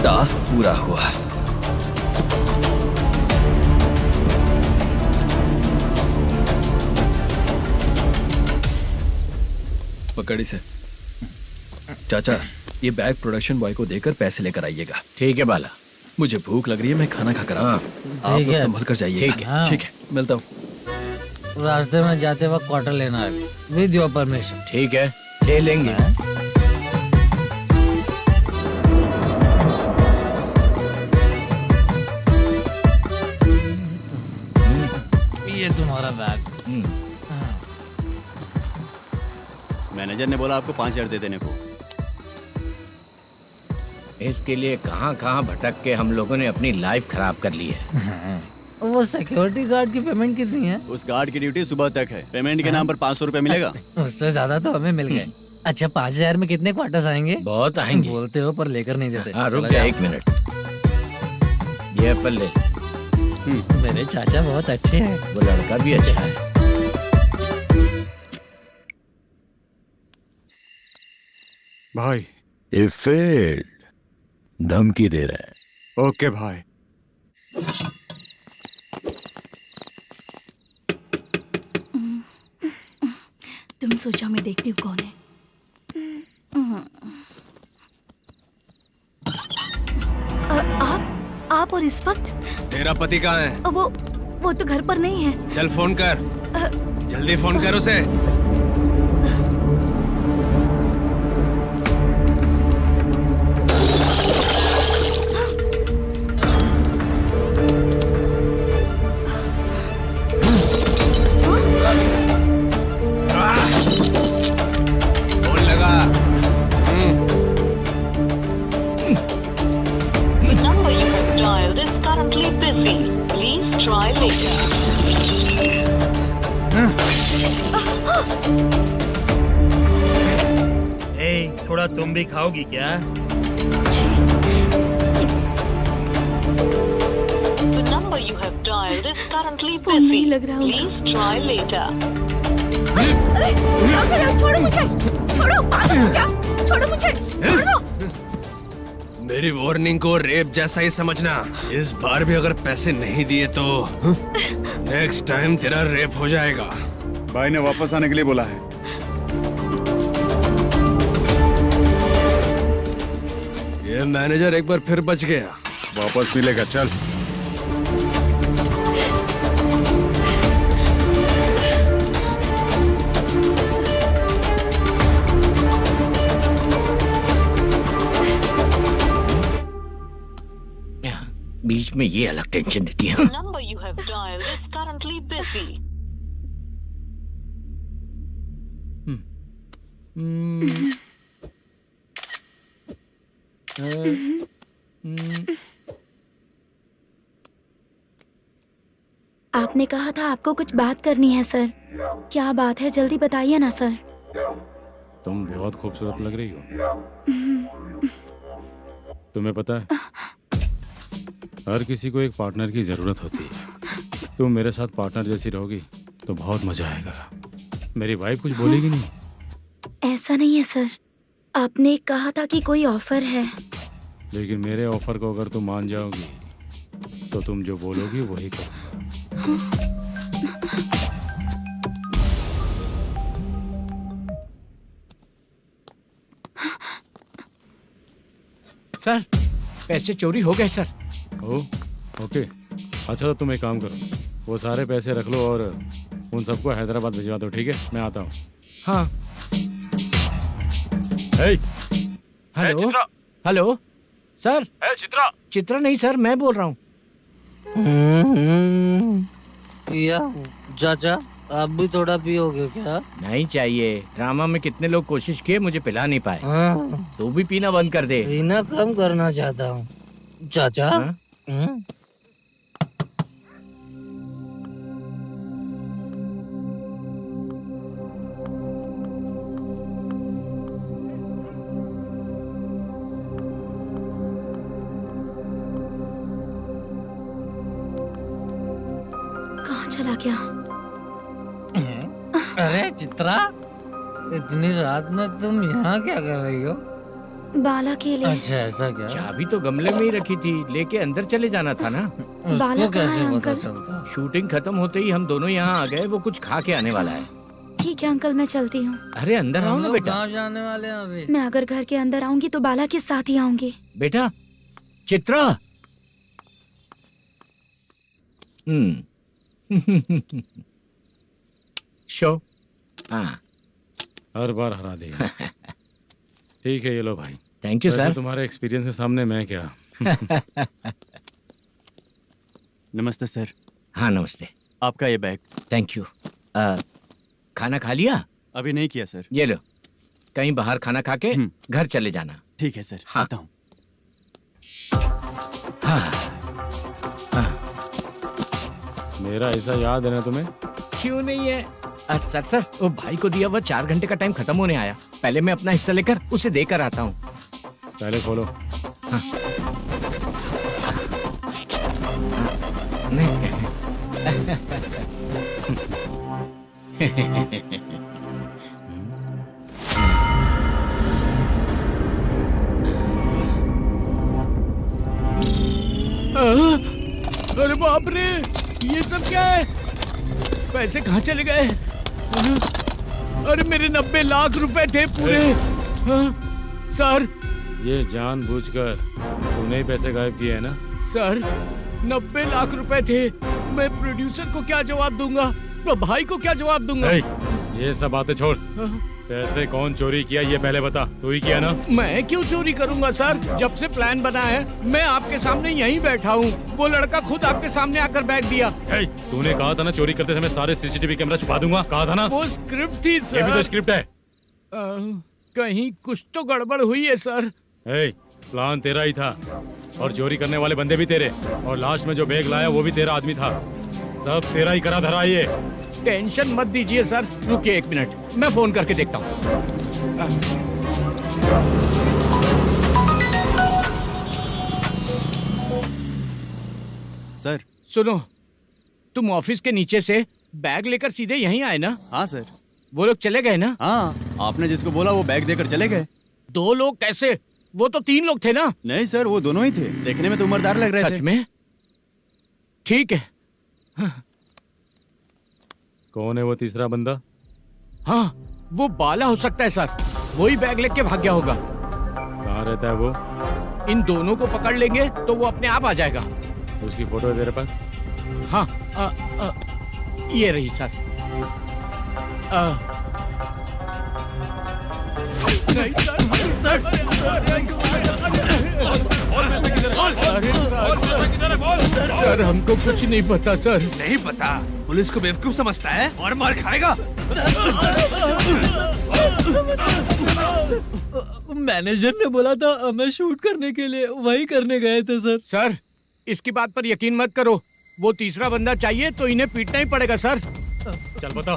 टास्क पूरा हुआ। पकड़ी से चाचा, ये बैग प्रोडक्शन बॉय को देकर पैसे लेकर आइएगा। ठीक है बाला। मुझे भूख लग रही है, मैं खाना खाकर आता हूँ। आप ठीक लोग है। संभल कर जाइएगा। ठीक है। ठीक है, मिलता हूँ। रास्ते में जाते वक्त क्वार्टर लेना है, विद योर परमिशन। ठीक है, ले लेंगे। ये तुम्हारा बैग। मैनेजर ने बोला आपको 5,000 दे देने को। इसके लिए कहाँ कहाँ भटक के हम लोगों ने अपनी लाइफ खराब कर ली है। वो सिक्योरिटी गार्ड की पेमेंट कितनी है? उस गार्ड की ड्यूटी सुबह तक है। पेमेंट के नाम पर 500 रुपए मिलेगा। उससे ज्यादा तो हमें मिल गए। अच्छा, 5,000 में कितने क्वार्टर्स आएंगे? बहुत आएंगे। बोलते हो पर लेकर नहीं देते। हाँ रुक चला जा जाओ। 1 मिनट। ये एप्पल ले। मेरे चाचा बहुत अच्छे हैं। वो लड़का भी अच्छा है। भाई ये फेल्ड, धमकी दे रहा है। ओके भाई। तुम सोचा मैं देखती हूँ कौन है। आप और इस वक्त तेरा पति कहाँ है? वो तो घर पर नहीं है। चल फोन कर, जल्दी फोन कर उसे। फोन लगा। number you have dialed is currently busy. Please try later. थोड़ा तुम भी खाओगी क्या? The number you have dialed is currently phone नहीं busy. लग रहा उनका। Please try later. अरे क्या कर रहे हो? छोड़ो मुझे, छोड़ो। पागल हो क्या? छोड़ो मुझे, छोड़ो। मेरी वार्निंग को रेप जैसा ही समझना। इस बार भी अगर पैसे नहीं दिए तो नेक्स्ट टाइम तेरा रेप हो जाएगा। भाई ने वापस आने के लिए बोला है। ये मैनेजर एक बार फिर बच गया। वापस मिलेगा, चल। बीच में ये अलग टेंशन देती है। The number you have dialed is currently busy. आप आपने कहा था आपको कुछ बात करनी है सर। क्या बात है, जल्दी बताइए ना सर। तुम बहुत खूबसूरत लग रही हो। तुम्हें पता है, हर किसी को एक पार्टनर की जरूरत होती है। तुम मेरे साथ पार्टनर जैसी रहोगी तो बहुत मजा आएगा। मेरी वाइफ कुछ बोलेगी नहीं। ऐसा नहीं है सर, आपने कहा था कि कोई ऑफर है। लेकिन मेरे ऑफर को अगर तुम मान जाओगी तो तुम जो बोलोगी वही करो। सर, पैसे चोरी हो गए सर। ओके, अच्छा तो तुम एक काम करो, वो सारे पैसे रख लो और उन सबको हैदराबाद भिजवा दो, ठीक है? मैं आता हूँ। हाँ। Hey, hello hello sir. Chitra. Chitra नहीं सर, मैं बोल रहा हूँ। या चाचा, आप भी थोड़ा पियोगे क्या? नहीं चाहिए। ड्रामा में कितने लोग कोशिश किए, मुझे पिला नहीं पाए। तू भी पीना बंद कर दे। पीना कम करना चाहता हूँ चाचा। कहाँ चला गया? अरे चित्रा, इतनी रात में तुम यहाँ क्या कर रही हो? बाला के लिए। अच्छा ऐसा क्या? चाबी तो गमले में ही रखी थी, लेके अंदर चले जाना था ना। बाला उसको कहाँ है कैसे पता अंकल? चलता? शूटिंग खत्म होते ही हम दोनों यहाँ आ गए। वो कुछ खा के आने वाला है। ठीक है अंकल, मैं चलती हूँ। अरे अंदर आओ हम ना लोग बेटा। कहाँ जाने वाले हैं अभी? मैं अगर घर के अंदर आऊंगी तो बाला के साथ ही आऊंगी। बेटा चित्रा। शो। हाँ, हर बार हरा देगा। ठीक है, ये लो भाई। थैंक यू वैसे सर। तुम्हारे एक्सपीरियंस के सामने मैं क्या। नमस्ते सर। हाँ नमस्ते। आपका ये बैग। Thank you. खाना खा लिया? अभी नहीं किया सर। ये लो, कहीं बाहर खाना खा के घर चले जाना। ठीक है सर। हाँ। आता हूँ। हाँ हाँ। मेरा ऐसा याद है ना तुम्हें? क्यों नहीं है? सर सर, वो भाई को दिया हुआ 4 घंटे का टाइम खत्म होने आया। पहले मैं अपना हिस्सा लेकर उसे देकर आता हूँ। पहले खोलो। हाँ। नहीं। अरे बाप रे, ये सब क्या है? पैसे कहाँ चले गए? अरे मेरे 90 लाख रुपए थे पूरे। सर, ये जानबूझकर तूने ही पैसे गायब किए हैं ना? सर 90 लाख रुपए थे। मैं प्रोड्यूसर को क्या जवाब दूंगा, तो भाई को क्या जवाब दूंगा? ये सब बातें छोड़। पैसे कौन चोरी किया ये पहले बता। तू ही किया ना? मैं क्यों चोरी करूंगा सर? जब से प्लान बना है मैं आपके सामने यहीं बैठा हूँ। वो लड़का खुद आपके सामने आकर बैठ दिया। तूने कहा था ना चोरी करते समय सारे सीसीटीवी कैमरा छुपा दूंगा, कहा था ना? वो स्क्रिप्ट थी सर। ये भी तो स्क्रिप्ट है। कहीं कुछ तो गड़बड़ हुई है सर। प्लान तेरा ही था और चोरी करने वाले बंदे भी तेरे, और लास्ट में जो बैग लाया वो भी तेरा आदमी था। सब तेरा ही करा धरा। ये टेंशन मत दीजिए सर। रुकिए 1 मिनट, मैं फोन करके देखता हूँ। सर सुनो, तुम ऑफिस के नीचे से बैग लेकर सीधे यहीं आए ना? हाँ सर। वो लोग चले गए ना? हाँ, आपने जिसको बोला वो बैग देकर चले गए। 2 लोग कैसे? वो तो 3 लोग थे ना? नहीं सर, वो दोनों ही थे। देखने में तो उम्रदार लग रहे थे। सच में? ठीक है। कौन है वो तीसरा बंदा? हाँ, वो बाला हो सकता है सर। वही बैग लेके भाग गया होगा। कहाँ रहता है वो? इन दोनों को पकड़ लेंगे तो वो अपने आप आ जाएगा। उसकी फोटो है तेरे पास? हाँ, ये रही सर। नहीं सर, हमको कुछ नहीं पता सर। नहीं पता? पुलिस को बेवकूफ समझता है और मार खाएगा। मैनेजर ने बोला था हमें शूट करने के लिए, वही करने गए थे सर। सर, इसकी बात पर यकीन मत करो। वो तीसरा बंदा चाहिए तो इन्हें पीटना ही पड़ेगा सर। चल बता,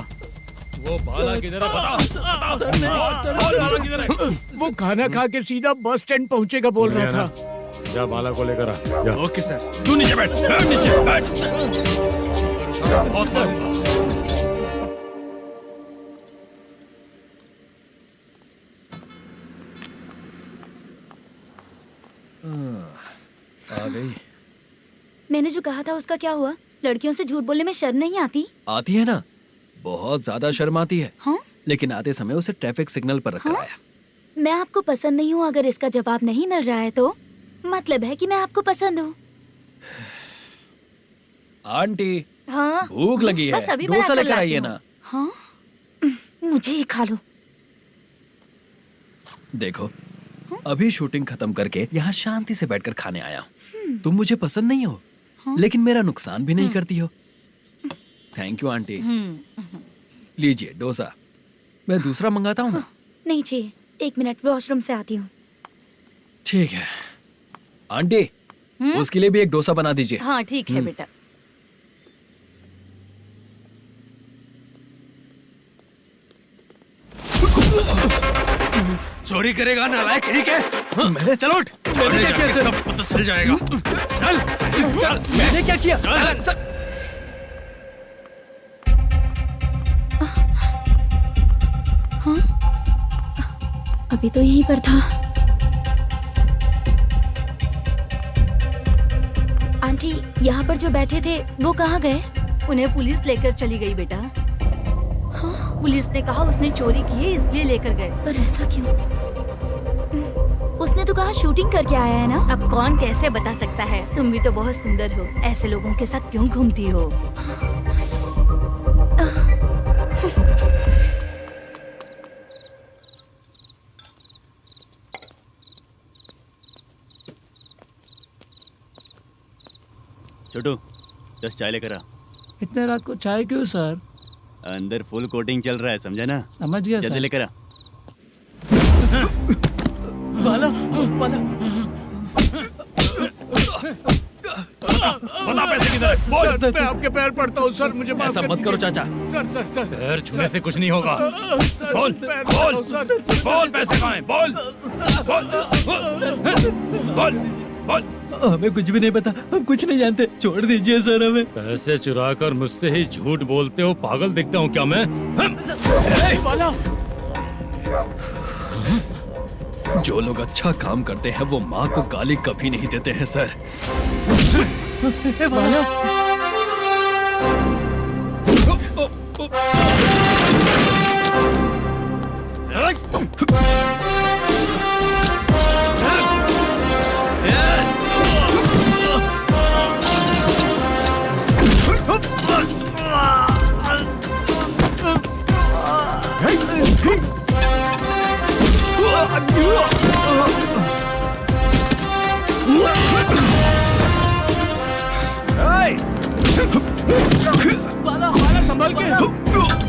वो बाला किधर है? बता, बाला किधर है? वो खाना खा के सीधा बस स्टैंड पहुंचेगा बोल रहा था। जा बाला को लेकर आ। जा। Okay sir. तू नीचे बैठ, नीचे बैठ। बहुत सर। आ गई। मैंने जो कहा था उसका क्या हुआ? लड़कियों से झूठ बोलने में शर्म नहीं आती? आती है ना, बहुत ज्यादा शर्म आती है। हाँ? लेकिन आते समय उसे ट्रैफिक सिग्नल पर रखकर आया। मैं आपको पसंद नहीं हूँ अगर इसका जवाब नहीं मिल रहा है तो मतलब है कि मैं आपको पसंद हूँ। आंटी, हाँ? भूख लगी है, बस अभी डोसा बनाकर लेकर लाती आइए हूँ। ना। हाँ? मुझे ही खा लो। देखो, अभी शूटिंग खत्म करके यहाँ शांति से बैठकर खाने आया हूँ। तुम मुझे पसंद नहीं हो, लेकिन मेरा नुकसान भी नहीं करती हो। Thank you aunty. लीजिए डोसा। मैं दूसरा मंगाता हूँ ना? नहीं चाहिए, 1 मिनट वॉशरूम से आती हूँ। ठीक है आंटी, उसके लिए भी एक डोसा बना दीजिए। हाँ ठीक है बेटा। चोरी करेगा नालायक, ठीक है? मैंने चलो उठ, मैंने क्या किया सर? सब पता चल जाएगा। चल सर, मैंने क्या किया? सर, हाँ? अभी तो यहीं पर था। आंटी, यहाँ पर जो बैठे थे वो कहाँ गए? उन्हें पुलिस लेकर चली गई बेटा। हाँ? पुलिस ने कहा उसने चोरी की है इसलिए लेकर गए। पर ऐसा क्यों? उसने तो कहा शूटिंग करके आया है ना। अब कौन कैसे बता सकता है? तुम भी तो बहुत सुंदर हो, ऐसे लोगों के साथ क्यों घूमती हो? छोटू 10 चाय लेकर आ। इतने रात को चाय क्यों सर? अंदर फुल कोटिंग चल रहा है, समझा ना? समझ गया जल्दी सर। लेकर आ। बाला, बाला। बता पैसे किधर है? बोल। सर, मैं आपके पैर पड़ता हूँ सर, मुझे माफ ऐसा कर मत दीजिए। करो चाचा। सर सर सर पैर छूने से कुछ नहीं होगा। सर, बोल, पैर बोल, पड़ता हूँ, सर। बोल पैसे कहाँ हैं? बोल, बोल, बोल, बोल। हमें कुछ भी नहीं पता, हम कुछ नहीं जानते, छोड़ दीजिए सर हमें। पैसे चुराकर मुझसे ही झूठ बोलते हो, पागल दिखता हूँ क्या मैं? बाला, जो लोग अच्छा काम करते हैं वो माँ को गाली कभी नहीं देते हैं सर। बाला। बाला, बाला संभल के।